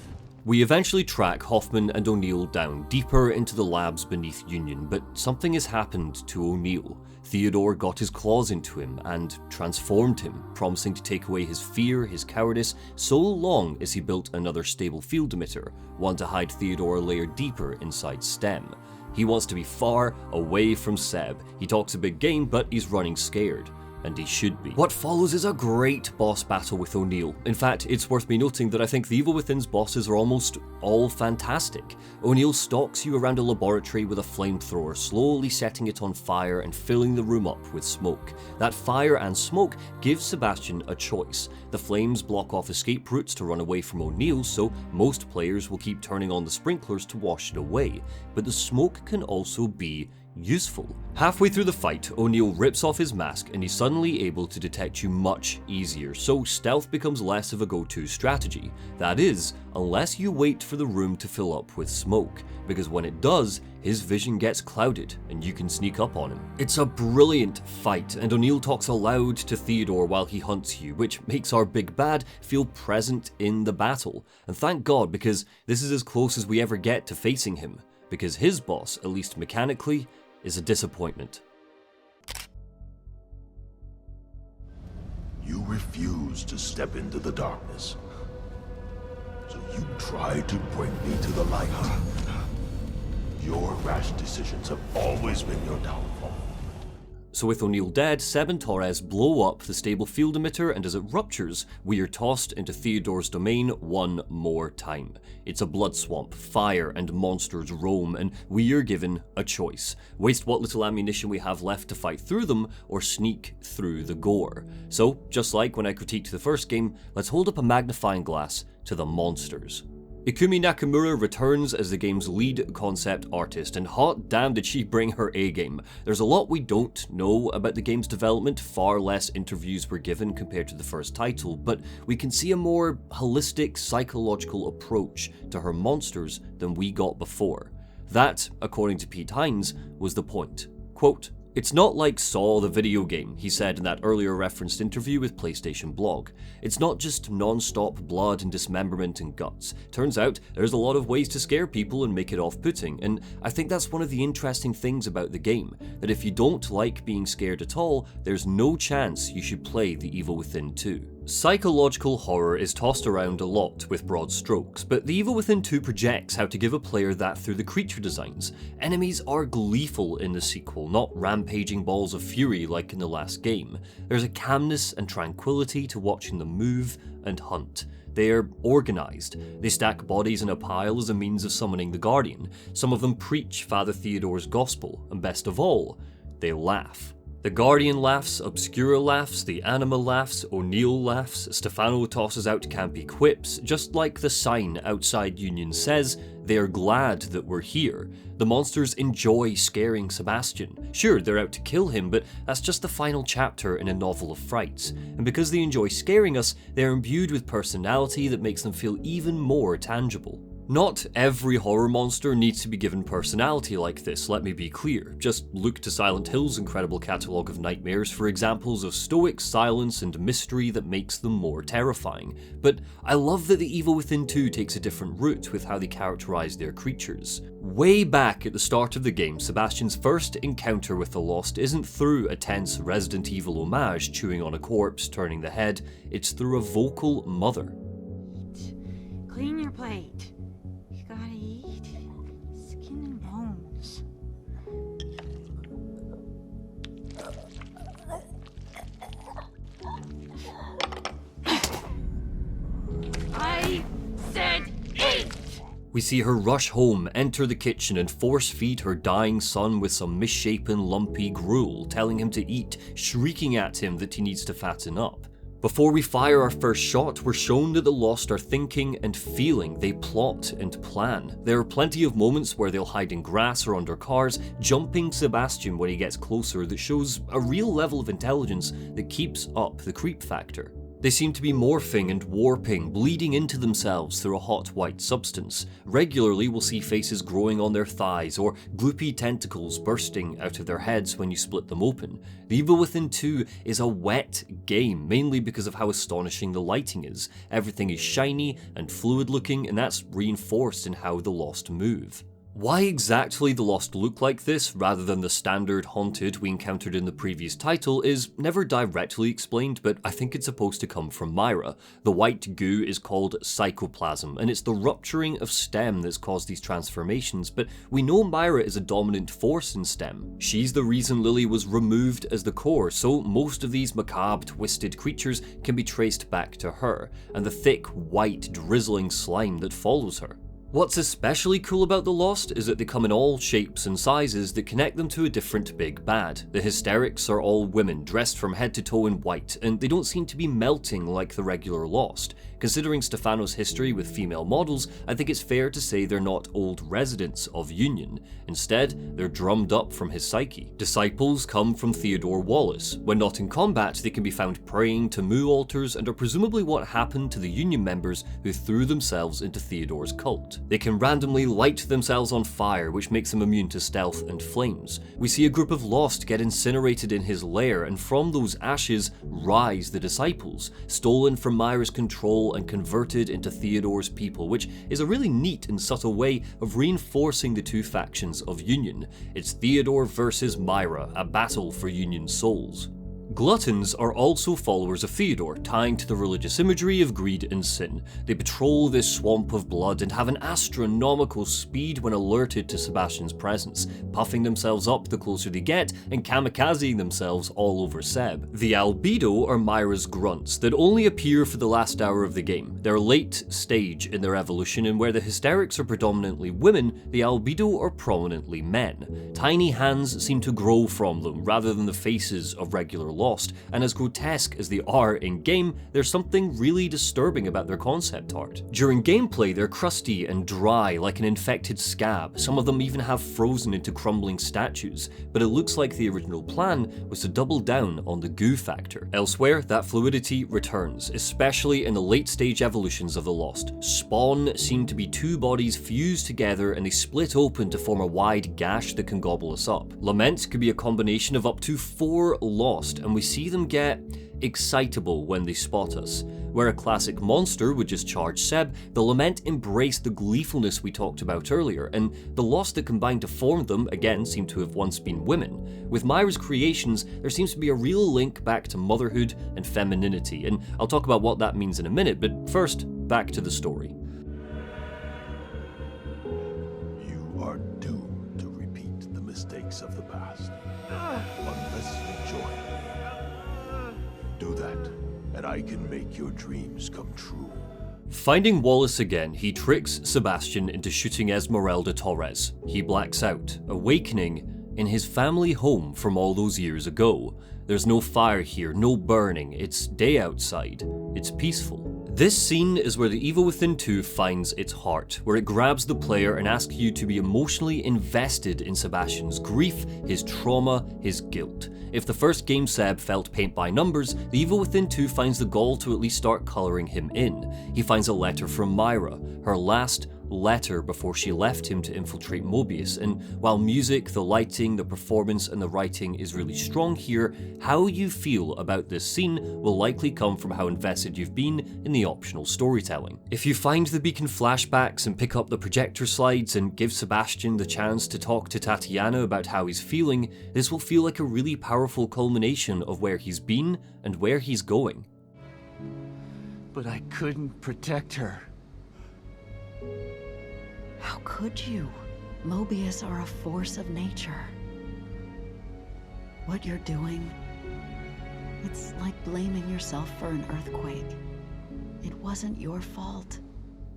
We eventually track Hoffman and O'Neill down deeper into the labs beneath Union, but something has happened to O'Neill. Theodore got his claws into him and transformed him, promising to take away his fear, his cowardice, so long as he built another stable field emitter, one to hide Theodore a layer deeper inside STEM. He wants to be far away from Seb. He talks a big game, but he's running scared. And he should be. What follows is a great boss battle with O'Neill. In fact, it's worth me noting that I think the Evil Within's bosses are almost all fantastic. O'Neill stalks you around a laboratory with a flamethrower, slowly setting it on fire and filling the room up with smoke. That fire and smoke gives Sebastian a choice. The flames block off escape routes to run away from O'Neill, so most players will keep turning on the sprinklers to wash it away. But the smoke can also be useful. Halfway through the fight, O'Neill rips off his mask and he's suddenly able to detect you much easier, so stealth becomes less of a go-to strategy. That is, unless you wait for the room to fill up with smoke, because when it does, his vision gets clouded and you can sneak up on him. It's a brilliant fight, and O'Neill talks aloud to Theodore while he hunts you, which makes our big bad feel present in the battle. And thank God, because this is as close as we ever get to facing him, because his boss, at least mechanically, is a disappointment. You refuse to step into the darkness. So you try to bring me to the light. Your rash decisions have always been your downfall. So with O'Neill dead, Seb and Torres blow up the stable field emitter, and as it ruptures, we are tossed into Theodore's domain one more time. It's a blood swamp, fire and monsters roam, and we are given a choice. Waste what little ammunition we have left to fight through them, or sneak through the gore. So, just like when I critiqued the first game, let's hold up a magnifying glass to the monsters. Ikumi Nakamura returns as the game's lead concept artist, and hot damn did she bring her A-game. There's a lot we don't know about the game's development, far less interviews were given compared to the first title, but we can see a more holistic psychological approach to her monsters than we got before. That, according to Pete Hines, was the point. Quote, "It's not like Saw the video game," he said in that earlier referenced interview with PlayStation Blog. "It's not just non-stop blood and dismemberment and guts. Turns out there's a lot of ways to scare people and make it off-putting, and I think that's one of the interesting things about the game, that if you don't like being scared at all, there's no chance you should play The Evil Within 2. Psychological horror is tossed around a lot with broad strokes, but The Evil Within 2 projects how to give a player that through the creature designs. Enemies are gleeful in the sequel, not rampaging balls of fury like in the last game. There's a calmness and tranquility to watching them move and hunt. They're organised. They stack bodies in a pile as a means of summoning the Guardian. Some of them preach Father Theodore's gospel, and best of all, they laugh. The Guardian laughs, Obscura laughs, the Anima laughs, O'Neill laughs, Stefano tosses out campy quips, just like the sign outside Union says, they are glad that we're here. The monsters enjoy scaring Sebastian. Sure, they're out to kill him, but that's just the final chapter in a novel of frights. And because they enjoy scaring us, they're imbued with personality that makes them feel even more tangible. Not every horror monster needs to be given personality like this, let me be clear. Just look to Silent Hill's incredible catalogue of nightmares for examples of stoic silence and mystery that makes them more terrifying. But I love that The Evil Within 2 takes a different route with how they characterise their creatures. Way back at the start of the game, Sebastian's first encounter with the Lost isn't through a tense Resident Evil homage chewing on a corpse, turning the head, it's through a vocal mother. Clean your plate. You gotta eat. Skin and bones. I said eat! We see her rush home, enter the kitchen and force feed her dying son with some misshapen, lumpy gruel, telling him to eat, shrieking at him that he needs to fatten up. Before we fire our first shot, we're shown that the Lost are thinking and feeling, they plot and plan. There are plenty of moments where they'll hide in grass or under cars, jumping Sebastian when he gets closer, that shows a real level of intelligence that keeps up the creep factor. They seem to be morphing and warping, bleeding into themselves through a hot white substance. Regularly we'll see faces growing on their thighs or gloopy tentacles bursting out of their heads when you split them open. The Evil Within 2 is a wet game, mainly because of how astonishing the lighting is. Everything is shiny and fluid looking, and that's reinforced in how the Lost move. Why exactly the Lost look like this, rather than the standard haunted we encountered in the previous title, is never directly explained, but I think it's supposed to come from Myra. The white goo is called psychoplasm, and it's the rupturing of STEM that's caused these transformations, but we know Myra is a dominant force in STEM. She's the reason Lily was removed as the core, so most of these macabre, twisted creatures can be traced back to her, and the thick, white, drizzling slime that follows her. What's especially cool about the Lost is that they come in all shapes and sizes that connect them to a different big bad. The hysterics are all women, dressed from head to toe in white, and they don't seem to be melting like the regular Lost. Considering Stefano's history with female models, I think it's fair to say they're not old residents of Union. Instead, they're drummed up from his psyche. Disciples come from Theodore Wallace. When not in combat, they can be found praying to Mu altars and are presumably what happened to the Union members who threw themselves into Theodore's cult. They can randomly light themselves on fire, which makes them immune to stealth and flames. We see a group of Lost get incinerated in his lair, and from those ashes rise the Disciples, stolen from Myra's control and converted into Theodore's people, which is a really neat and subtle way of reinforcing the two factions of Union. It's Theodore versus Myra, a battle for Union souls. Gluttons are also followers of Theodore, tying to the religious imagery of greed and sin. They patrol this swamp of blood and have an astronomical speed when alerted to Sebastian's presence, puffing themselves up the closer they get and kamikazing themselves all over Seb. The albedo are Myra's grunts that only appear for the last hour of the game. They're late stage in their evolution, and where the hysterics are predominantly women, the albedo are prominently men. Tiny hands seem to grow from them rather than the faces of regular Lost, and as grotesque as they are in-game, there's something really disturbing about their concept art. During gameplay, they're crusty and dry like an infected scab. Some of them even have frozen into crumbling statues, but it looks like the original plan was to double down on the goo factor. Elsewhere, that fluidity returns, especially in the late-stage evolutions of the Lost. Spawn seem to be two bodies fused together and they split open to form a wide gash that can gobble us up. Lament could be a combination of up to 4 Lost, and we see them get excitable when they spot us. Where a classic monster would just charge Seb, the Lament embraced the gleefulness we talked about earlier, and the Lost that combined to form them, again, seem to have once been women. With Myra's creations, there seems to be a real link back to motherhood and femininity, and I'll talk about what that means in a minute, but first, back to the story. You are doomed to repeat the mistakes of the past, unless you join. Do that, and I can make your dreams come true. Finding Wallace again, he tricks Sebastian into shooting Esmeralda Torres. He blacks out, awakening in his family home from all those years ago. There's no fire here, no burning, it's day outside, it's peaceful. This scene is where The Evil Within 2 finds its heart, where it grabs the player and asks you to be emotionally invested in Sebastian's grief, his trauma, his guilt. If the first game Seb felt paint by numbers, The Evil Within 2 finds the gall to at least start colouring him in. He finds a letter from Myra, her last letter before she left him to infiltrate Mobius, and while music, the lighting, the performance, and the writing is really strong here, how you feel about this scene will likely come from how invested you've been in the optional storytelling. If you find the beacon flashbacks and pick up the projector slides and give Sebastian the chance to talk to Tatiana about how he's feeling, this will feel like a really powerful culmination of where he's been and where he's going. But I couldn't protect her. How could you? Mobius are a force of nature. What you're doing, it's like blaming yourself for an earthquake. It wasn't your fault.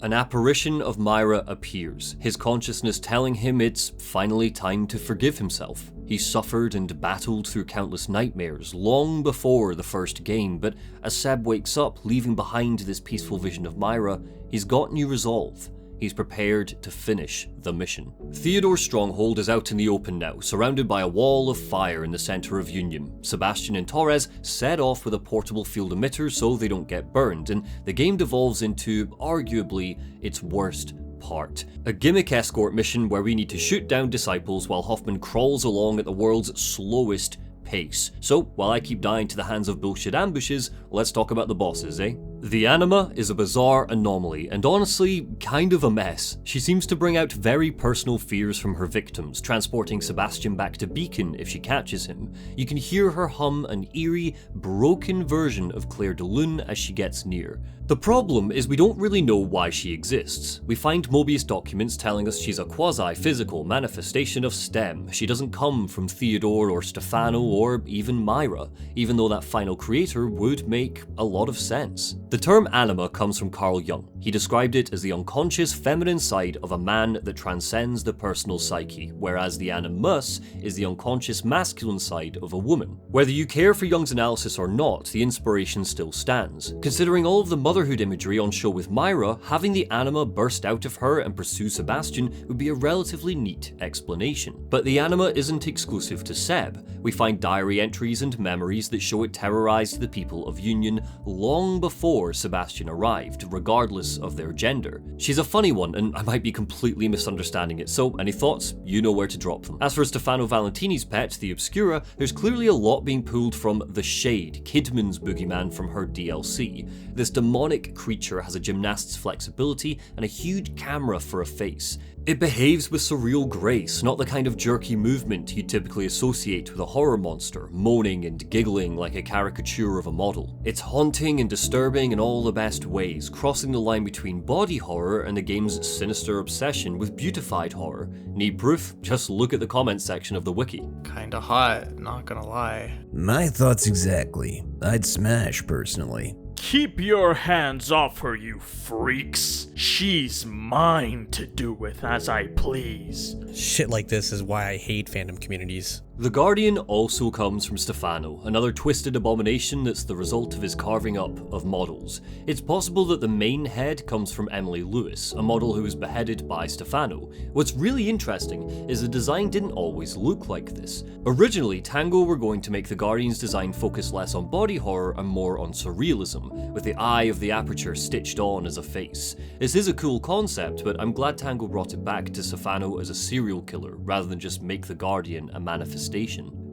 An apparition of Myra appears, his consciousness telling him it's finally time to forgive himself. He suffered and battled through countless nightmares long before the first game, but as Seb wakes up, leaving behind this peaceful vision of Myra, he's got new resolve. He's prepared to finish the mission. Theodore's stronghold is out in the open now, surrounded by a wall of fire in the center of Union. Sebastian and Torres set off with a portable field emitter so they don't get burned, and the game devolves into, arguably, its worst part. A gimmick escort mission where we need to shoot down disciples while Hoffman crawls along at the world's slowest pace. So, while I keep dying to the hands of bullshit ambushes, let's talk about the bosses, eh? The Anima is a bizarre anomaly, and honestly, kind of a mess. She seems to bring out very personal fears from her victims, transporting Sebastian back to Beacon if she catches him. You can hear her hum an eerie, broken version of Claire de Lune as she gets near. The problem is we don't really know why she exists. We find Mobius documents telling us she's a quasi-physical manifestation of STEM. She doesn't come from Theodore or Stefano or even Myra, even though that final creator would make a lot of sense. The term anima comes from Carl Jung. He described it as the unconscious feminine side of a man that transcends the personal psyche, whereas the animus is the unconscious masculine side of a woman. Whether you care for Jung's analysis or not, the inspiration still stands. Considering all of the motherhood imagery on show with Myra, having the anima burst out of her and pursue Sebastian would be a relatively neat explanation. But the anima isn't exclusive to Seb. We find diary entries and memories that show it terrorized the people of Union long before Sebastian arrived, regardless of their gender. She's a funny one, and I might be completely misunderstanding it, so any thoughts? You know where to drop them. As for Stefano Valentini's pet, the Obscura, there's clearly a lot being pulled from The Shade, Kidman's boogeyman from her DLC. This demonic creature has a gymnast's flexibility and a huge camera for a face. It behaves with surreal grace, not the kind of jerky movement you typically associate with a horror monster, moaning and giggling like a caricature of a model. It's haunting and disturbing in all the best ways, crossing the line between body horror and the game's sinister obsession with beautified horror. Need proof? Just look at the comments section of the wiki. Kinda hot, not gonna lie. My thoughts exactly. I'd smash, personally. Keep your hands off her, you freaks. She's mine to do with as I please. Shit like this is why I hate fandom communities. The Guardian also comes from Stefano, another twisted abomination that's the result of his carving up of models. It's possible that the main head comes from Emily Lewis, a model who was beheaded by Stefano. What's really interesting is the design didn't always look like this. Originally, Tango were going to make the Guardian's design focus less on body horror and more on surrealism, with the eye of the aperture stitched on as a face. This is a cool concept, but I'm glad Tango brought it back to Stefano as a serial killer, rather than just make the Guardian a manifestation.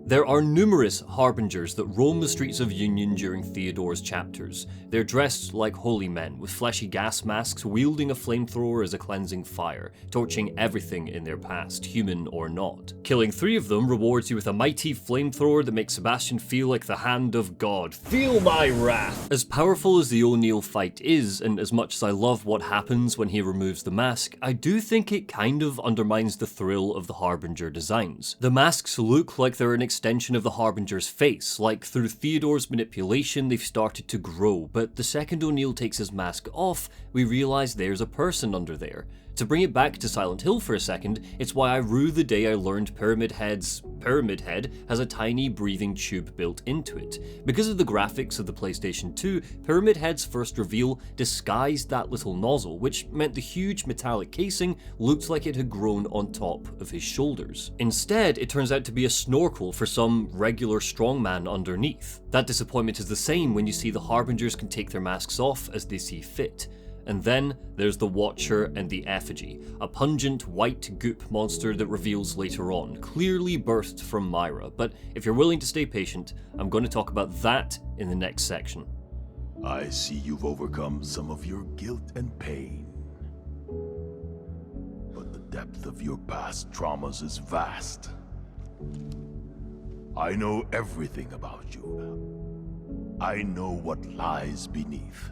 There are numerous harbingers that roam the streets of Union during Theodore's chapters. They're dressed like holy men, with fleshy gas masks, wielding a flamethrower as a cleansing fire, torching everything in their past, human or not. Killing 3 of them rewards you with a mighty flamethrower that makes Sebastian feel like the hand of God. Feel my wrath! As powerful as the O'Neill fight is, and as much as I love what happens when he removes the mask, I do think it kind of undermines the thrill of the Harbinger designs. The masks look like they're an extension of the Harbinger's face, like through Theodore's manipulation they've started to grow, but the second O'Neill takes his mask off, we realise there's a person under there. To bring it back to Silent Hill for a second, it's why I rue the day I learned Pyramid Head has a tiny breathing tube built into it. Because of the graphics of the PlayStation 2, Pyramid Head's first reveal disguised that little nozzle, which meant the huge metallic casing looked like it had grown on top of his shoulders. Instead, it turns out to be a snorkel for some regular strongman underneath. That disappointment is the same when you see the Harbingers can take their masks off as they see fit. And then there's the Watcher and the Effigy, a pungent white goop monster that reveals later on, clearly birthed from Myra. But if you're willing to stay patient, I'm going to talk about that in the next section. I see you've overcome some of your guilt and pain. But the depth of your past traumas is vast. I know everything about you. I know what lies beneath.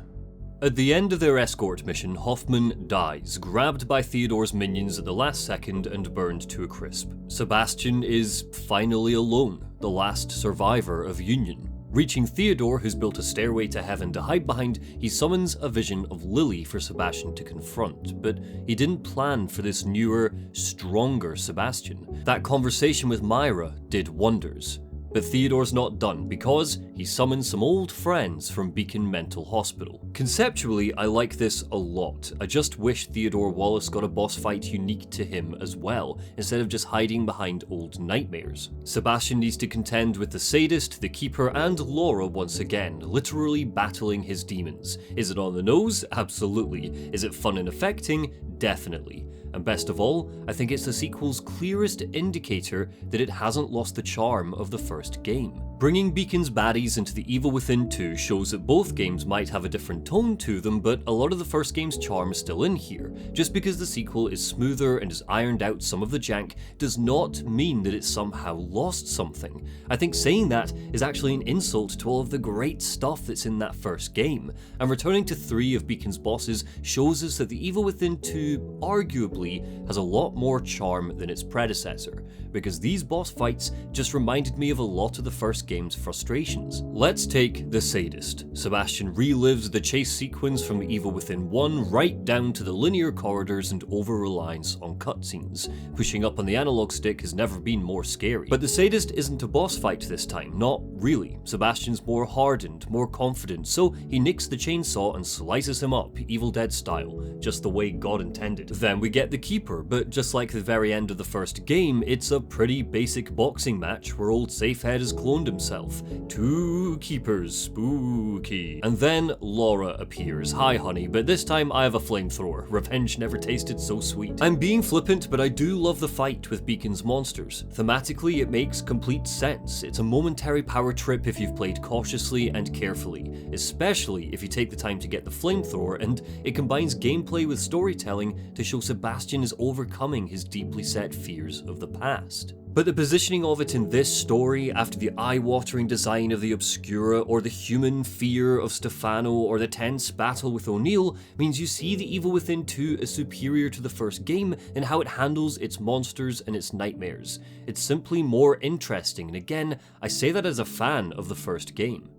At the end of their escort mission, Hoffman dies, grabbed by Theodore's minions at the last second and burned to a crisp. Sebastian is finally alone, the last survivor of Union. Reaching Theodore, who's built a stairway to heaven to hide behind, he summons a vision of Lily for Sebastian to confront, but he didn't plan for this newer, stronger Sebastian. That conversation with Myra did wonders. But Theodore's not done, because he summons some old friends from Beacon Mental Hospital. Conceptually, I like this a lot. I just wish Theodore Wallace got a boss fight unique to him as well, instead of just hiding behind old nightmares. Sebastian needs to contend with the Sadist, the Keeper, and Laura once again, literally battling his demons. Is it on the nose? Absolutely. Is it fun and affecting? Definitely. And best of all, I think it's the sequel's clearest indicator that it hasn't lost the charm of the first game. Bringing Beacon's baddies into The Evil Within 2 shows that both games might have a different tone to them, but a lot of the first game's charm is still in here. Just because the sequel is smoother and has ironed out some of the jank does not mean that it somehow lost something. I think saying that is actually an insult to all of the great stuff that's in that first game, and returning to 3 of Beacon's bosses shows us that The Evil Within 2 arguably has a lot more charm than its predecessor, because these boss fights just reminded me of a lot of the first game's frustrations. Let's take the Sadist. Sebastian relives the chase sequence from The Evil Within 1 right down to the linear corridors and over-reliance on cutscenes. Pushing up on the analog stick has never been more scary. But the Sadist isn't a boss fight this time, not really. Sebastian's more hardened, more confident, so he nicks the chainsaw and slices him up, Evil Dead style, just the way God intended. Then we get the Keeper, but just like the very end of the first game, it's a pretty basic boxing match where old Safehead has cloned himself. 2 Keepers, spooky. And then Laura appears. Hi honey, but this time I have a flamethrower. Revenge never tasted so sweet. I'm being flippant, but I do love the fight with Beacon's monsters. Thematically, it makes complete sense. It's a momentary power trip if you've played cautiously and carefully, especially if you take the time to get the flamethrower, and it combines gameplay with storytelling to show Sebastian is overcoming his deeply set fears of the past. But the positioning of it in this story, after the eye-watering design of the Obscura, or the human fear of Stefano, or the tense battle with O'Neill, means you see The Evil Within 2 as superior to the first game in how it handles its monsters and its nightmares. It's simply more interesting, and again, I say that as a fan of the first game.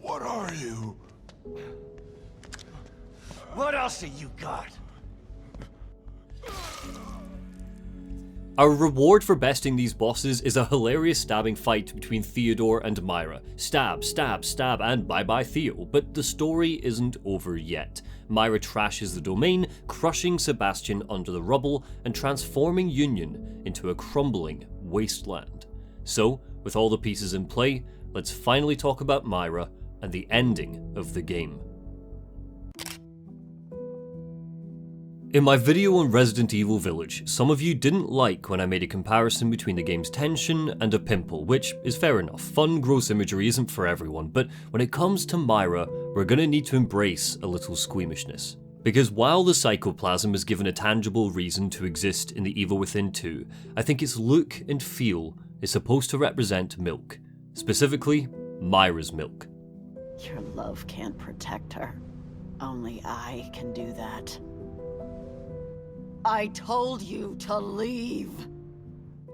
What are you? What else have you got? Our reward for besting these bosses is a hilarious stabbing fight between Theodore and Myra. Stab, stab, stab, and bye-bye Theo. But the story isn't over yet. Myra trashes the domain, crushing Sebastian under the rubble and transforming Union into a crumbling wasteland. So, with all the pieces in play, let's finally talk about Myra and the ending of the game. In my video on Resident Evil Village, some of you didn't like when I made a comparison between the game's tension and a pimple, which is fair enough. Fun, gross imagery isn't for everyone, but when it comes to Myra, we're gonna need to embrace a little squeamishness. Because while the psychoplasm is given a tangible reason to exist in The Evil Within 2, I think its look and feel is supposed to represent milk. Specifically, Myra's milk. Your love can't protect her. Only I can do that. I told you to leave.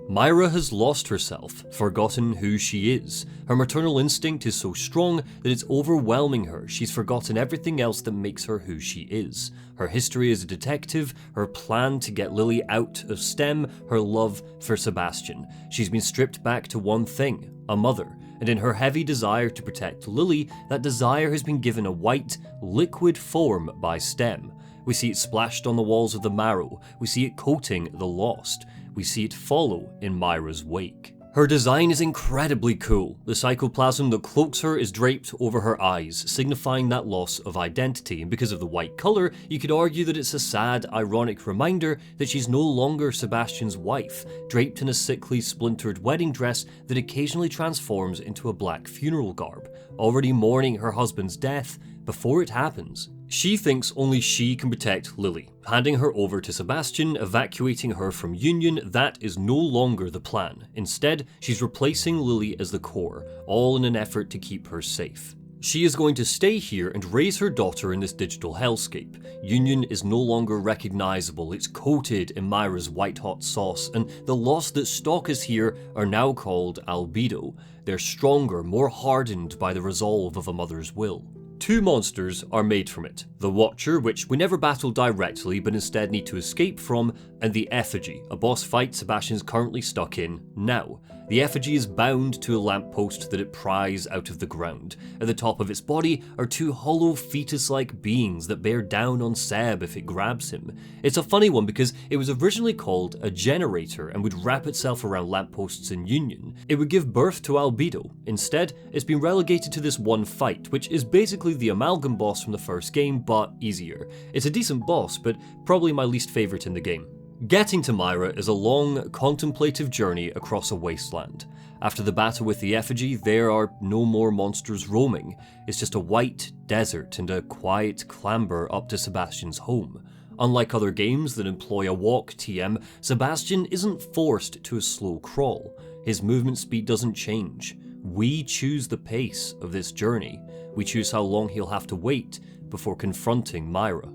Myra has lost herself, forgotten who she is. Her maternal instinct is so strong that it's overwhelming her. She's forgotten everything else that makes her who she is. Her history as a detective, her plan to get Lily out of STEM, her love for Sebastian. She's been stripped back to one thing, a mother. And in her heavy desire to protect Lily, that desire has been given a white, liquid form by STEM. We see it splashed on the walls of the Marrow. We see it coating the Lost. We see it follow in Myra's wake. Her design is incredibly cool. The psychoplasm that cloaks her is draped over her eyes, signifying that loss of identity, and because of the white colour, you could argue that it's a sad, ironic reminder that she's no longer Sebastian's wife, draped in a sickly, splintered wedding dress that occasionally transforms into a black funeral garb, already mourning her husband's death before it happens. She thinks only she can protect Lily, handing her over to Sebastian, evacuating her from Union. That is no longer the plan. Instead, she's replacing Lily as the core, all in an effort to keep her safe. She is going to stay here and raise her daughter in this digital hellscape. Union is no longer recognizable, it's coated in Myra's white-hot sauce, and the lost that stalk us here are now called albedo. They're stronger, more hardened by the resolve of a mother's will. Two monsters are made from it, the Watcher, which we never battle directly but instead need to escape from, and the Effigy, a boss fight Sebastian's currently stuck in now. The effigy is bound to a lamppost that it pries out of the ground. At the top of its body are two hollow fetus-like beings that bear down on Seb if it grabs him. It's a funny one because it was originally called a generator and would wrap itself around lampposts in Union. It would give birth to Albedo. Instead, it's been relegated to this one fight, which is basically the amalgam boss from the first game, but easier. It's a decent boss, but probably my least favourite in the game. Getting to Myra is a long, contemplative journey across a wasteland. After the battle with the effigy, there are no more monsters roaming. It's just a white desert and a quiet clamber up to Sebastian's home. Unlike other games that employ a walk TM, Sebastian isn't forced to a slow crawl. His movement speed doesn't change. We choose the pace of this journey. We choose how long he'll have to wait before confronting Myra.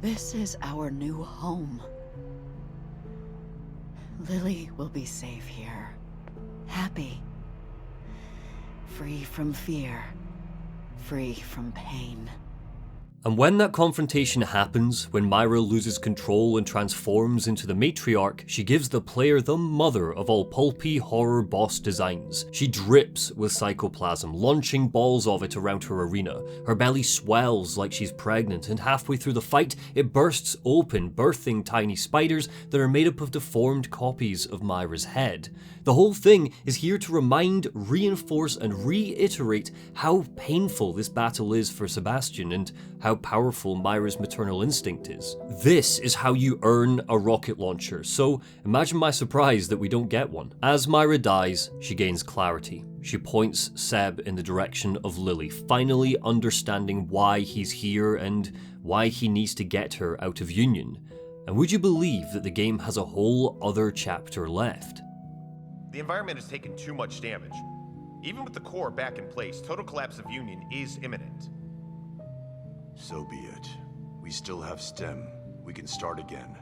This is our new home. Lily will be safe here. Happy. Free from fear. Free from pain. And when that confrontation happens, when Myra loses control and transforms into the matriarch, she gives the player the mother of all pulpy horror boss designs. She drips with psychoplasm, launching balls of it around her arena. Her belly swells like she's pregnant, and halfway through the fight, it bursts open, birthing tiny spiders that are made up of deformed copies of Myra's head. The whole thing is here to remind, reinforce, and reiterate how painful this battle is for Sebastian and how powerful Myra's maternal instinct is. This is how you earn a rocket launcher, so imagine my surprise that we don't get one. As Myra dies, she gains clarity. She points Seb in the direction of Lily, finally understanding why he's here and why he needs to get her out of Union. And would you believe that the game has a whole other chapter left? The environment has taken too much damage. Even with the core back in place, total collapse of Union is imminent. So be it. We still have STEM. We can start again.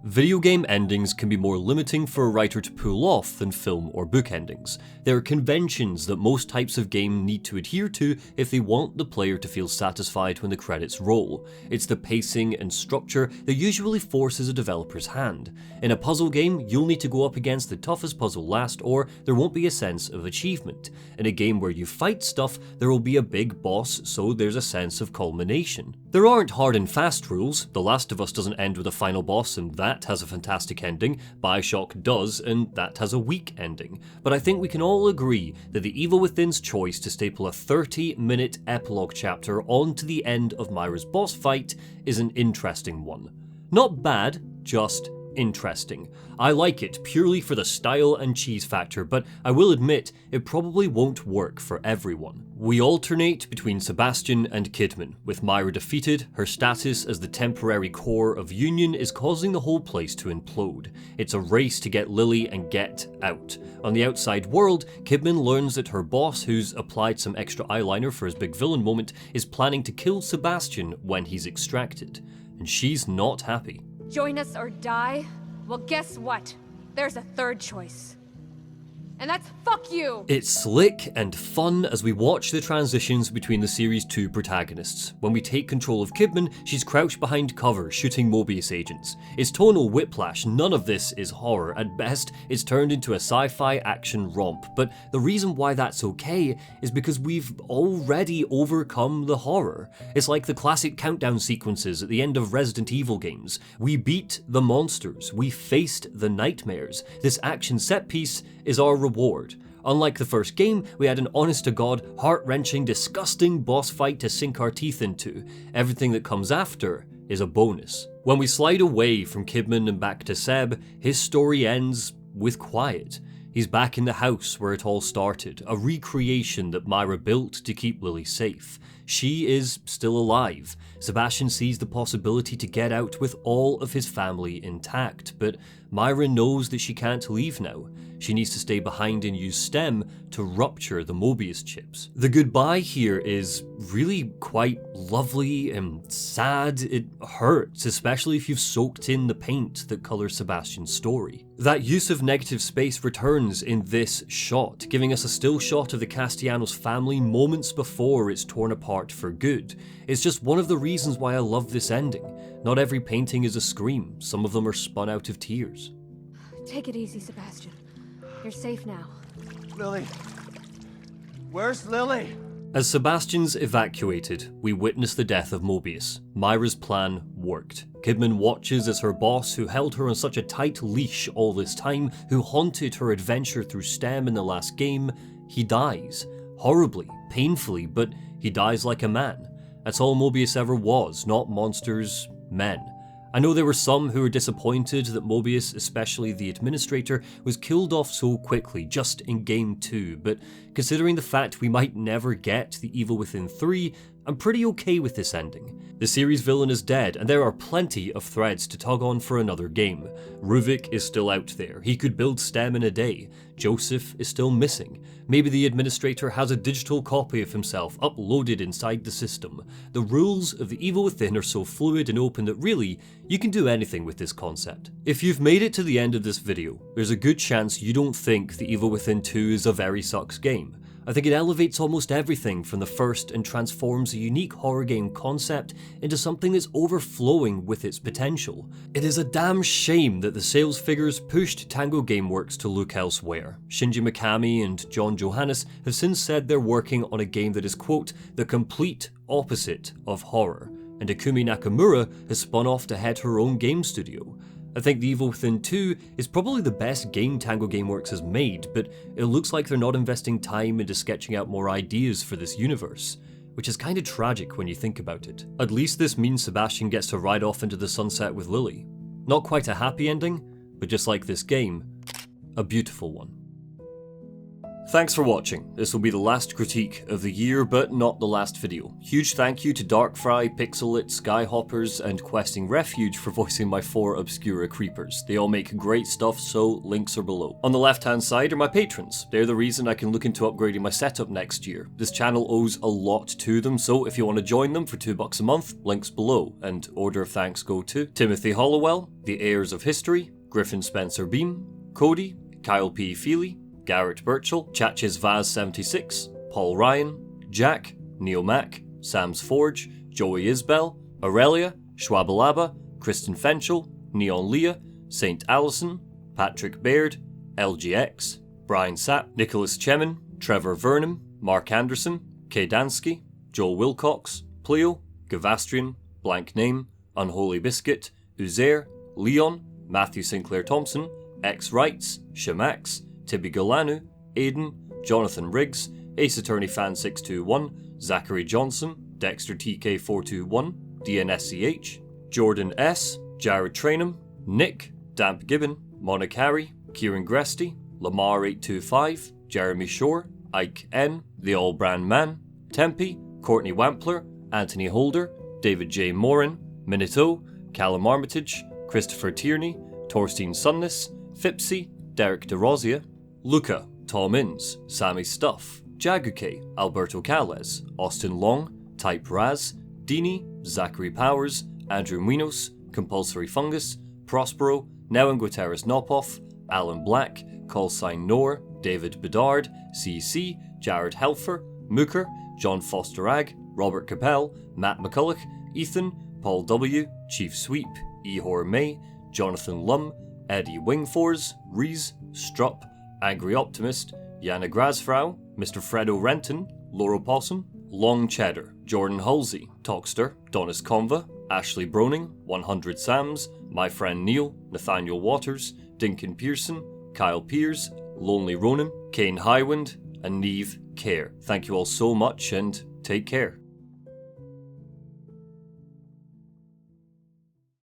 Video game endings can be more limiting for a writer to pull off than film or book endings. There are conventions that most types of game need to adhere to if they want the player to feel satisfied when the credits roll. It's the pacing and structure that usually forces a developer's hand. In a puzzle game, you'll need to go up against the toughest puzzle last, or there won't be a sense of achievement. In a game where you fight stuff, there will be a big boss, so there's a sense of culmination. There aren't hard and fast rules. The Last of Us doesn't end with a final boss, and that has a fantastic ending. BioShock does, and that has a weak ending. But I think we can all agree that The Evil Within's choice to staple a 30-minute epilogue chapter onto the end of Myra's boss fight is an interesting one. Not bad, just interesting. I like it purely for the style and cheese factor, but I will admit it probably won't work for everyone. We alternate between Sebastian and Kidman. With Myra defeated, her status as the temporary core of Union is causing the whole place to implode. It's a race to get Lily and get out. On the outside world, Kidman learns that her boss, who's applied some extra eyeliner for his big villain moment, is planning to kill Sebastian when he's extracted. And she's not happy. Join us or die? Well, guess what? There's a third choice. And that's fuck you! It's slick and fun as we watch the transitions between the series' two protagonists. When we take control of Kidman, she's crouched behind cover, shooting Mobius agents. It's tonal whiplash, none of this is horror. At best, it's turned into a sci-fi action romp. But the reason why that's okay is because we've already overcome the horror. It's like the classic countdown sequences at the end of Resident Evil games. We beat the monsters, we faced the nightmares. This action set piece is our reward. Unlike the first game, we had an honest-to-God, heart-wrenching, disgusting boss fight to sink our teeth into. Everything that comes after is a bonus. When we slide away from Kidman and back to Seb, his story ends with quiet. He's back in the house where it all started, a recreation that Myra built to keep Lily safe. She is still alive. Sebastian sees the possibility to get out with all of his family intact, but Myra knows that she can't leave now. She needs to stay behind and use STEM to rupture the Mobius chips. The goodbye here is really quite lovely and sad. It hurts, especially if you've soaked in the paint that colours Sebastian's story. That use of negative space returns in this shot, giving us a still shot of the Castellanos family moments before it's torn apart for good. It's just one of the reasons why I love this ending. Not every painting is a scream, some of them are spun out of tears. Take it easy, Sebastian. You're safe now. Lily. Where's Lily? As Sebastian's evacuated, we witness the death of Mobius. Myra's plan worked. Kidman watches as her boss, who held her on such a tight leash all this time, who haunted her adventure through STEM in the last game, he dies. Horribly, painfully, but he dies like a man. That's all Mobius ever was, not monsters, men. I know there were some who were disappointed that Mobius, especially the administrator, was killed off so quickly just in Game 2, but considering the fact we might never get the Evil Within 3, I'm pretty okay with this ending. The series villain is dead, and there are plenty of threads to tug on for another game. Ruvik is still out there. He could build STEM in a day. Joseph is still missing. Maybe the administrator has a digital copy of himself uploaded inside the system. The rules of the Evil Within are so fluid and open that really, you can do anything with this concept. If you've made it to the end of this video, there's a good chance you don't think the Evil Within 2 is a very sucks game. I think it elevates almost everything from the first and transforms a unique horror game concept into something that's overflowing with its potential. It is a damn shame that the sales figures pushed Tango Gameworks to look elsewhere. Shinji Mikami and John Johannes have since said they're working on a game that is, quote, the complete opposite of horror, and Ikumi Nakamura has spun off to head her own game studio. I think The Evil Within 2 is probably the best game Tango Gameworks has made, but it looks like they're not investing time into sketching out more ideas for this universe, which is kinda tragic when you think about it. At least this means Sebastian gets to ride off into the sunset with Lily. Not quite a happy ending, but just like this game, a beautiful one. Thanks for watching. This will be the last critique of the year, but not the last video. Huge thank you to Darkfry, Pixelit, Skyhoppers, and Questing Refuge for voicing my 4 Obscura creepers. They all make great stuff, so links are below. On the left hand side are my patrons. They're the reason I can look into upgrading my setup next year. This channel owes a lot to them, so if you want to join them for $2 a month, links below. And order of thanks go to Timothy Hollowell, The Heirs of History, Griffin Spencer Beam, Cody, Kyle P. Feely, Garrett Birchall, Chachis Vaz 76, Paul Ryan, Jack, Neil Mack, Sam's Forge, Joey Isbell, Aurelia, Schwabalaba, Kristen Fenchel, Neon Leah, Saint Allison, Patrick Baird, LGX, Brian Sapp, Nicholas Chemin, Trevor Vernham, Mark Anderson, Kay Dansky, Joel Wilcox, Pleo, Gavastrian, Blank Name, Unholy Biscuit, Uzair, Leon, Matthew Sinclair Thompson, X Rights, Shamax, Tibby Galanu, Aiden, Jonathan Riggs, Ace Attorney Fan 621, Zachary Johnson, Dexter TK421, DNSCH, Jordan S, Jared Trainham, Nick, Damp Gibbon, Monicari, Kieran Gresty, Lamar825, Jeremy Shore, Ike N, The All Brand Man, Tempe, Courtney Wampler, Anthony Holder, David J. Morin, Minito, Callum Armitage, Christopher Tierney, Torstein Sunnis, Fipsy, Derek DeRosia, Luca, Tom Inns, Sammy Stuff, Jaguke, Alberto Calles, Austin Long, Type Raz, Dini, Zachary Powers, Andrew Minos, Compulsory Fungus, Prospero, Neuen Guterres Nopoff, Alan Black, Callsign Noor, David Bedard, CC, Jared Helfer, Mooker, John Foster Ag, Robert Capel, Matt McCulloch, Ethan, Paul W, Chief Sweep, Ehor May, Jonathan Lum, Eddie Wingfors, Rees, Strupp, Angry Optimist, Yana Grasfrau, Mr. Fredo Renton, Laurel Possum, Long Cheddar, Jordan Halsey, Talkster, Donis Conva, Ashley Broning, 100 Sams, My Friend Neil, Nathaniel Waters, Dinkin Pearson, Kyle Piers, Lonely Ronan, Kane Highwind, and Neve Care. Thank you all so much and take care.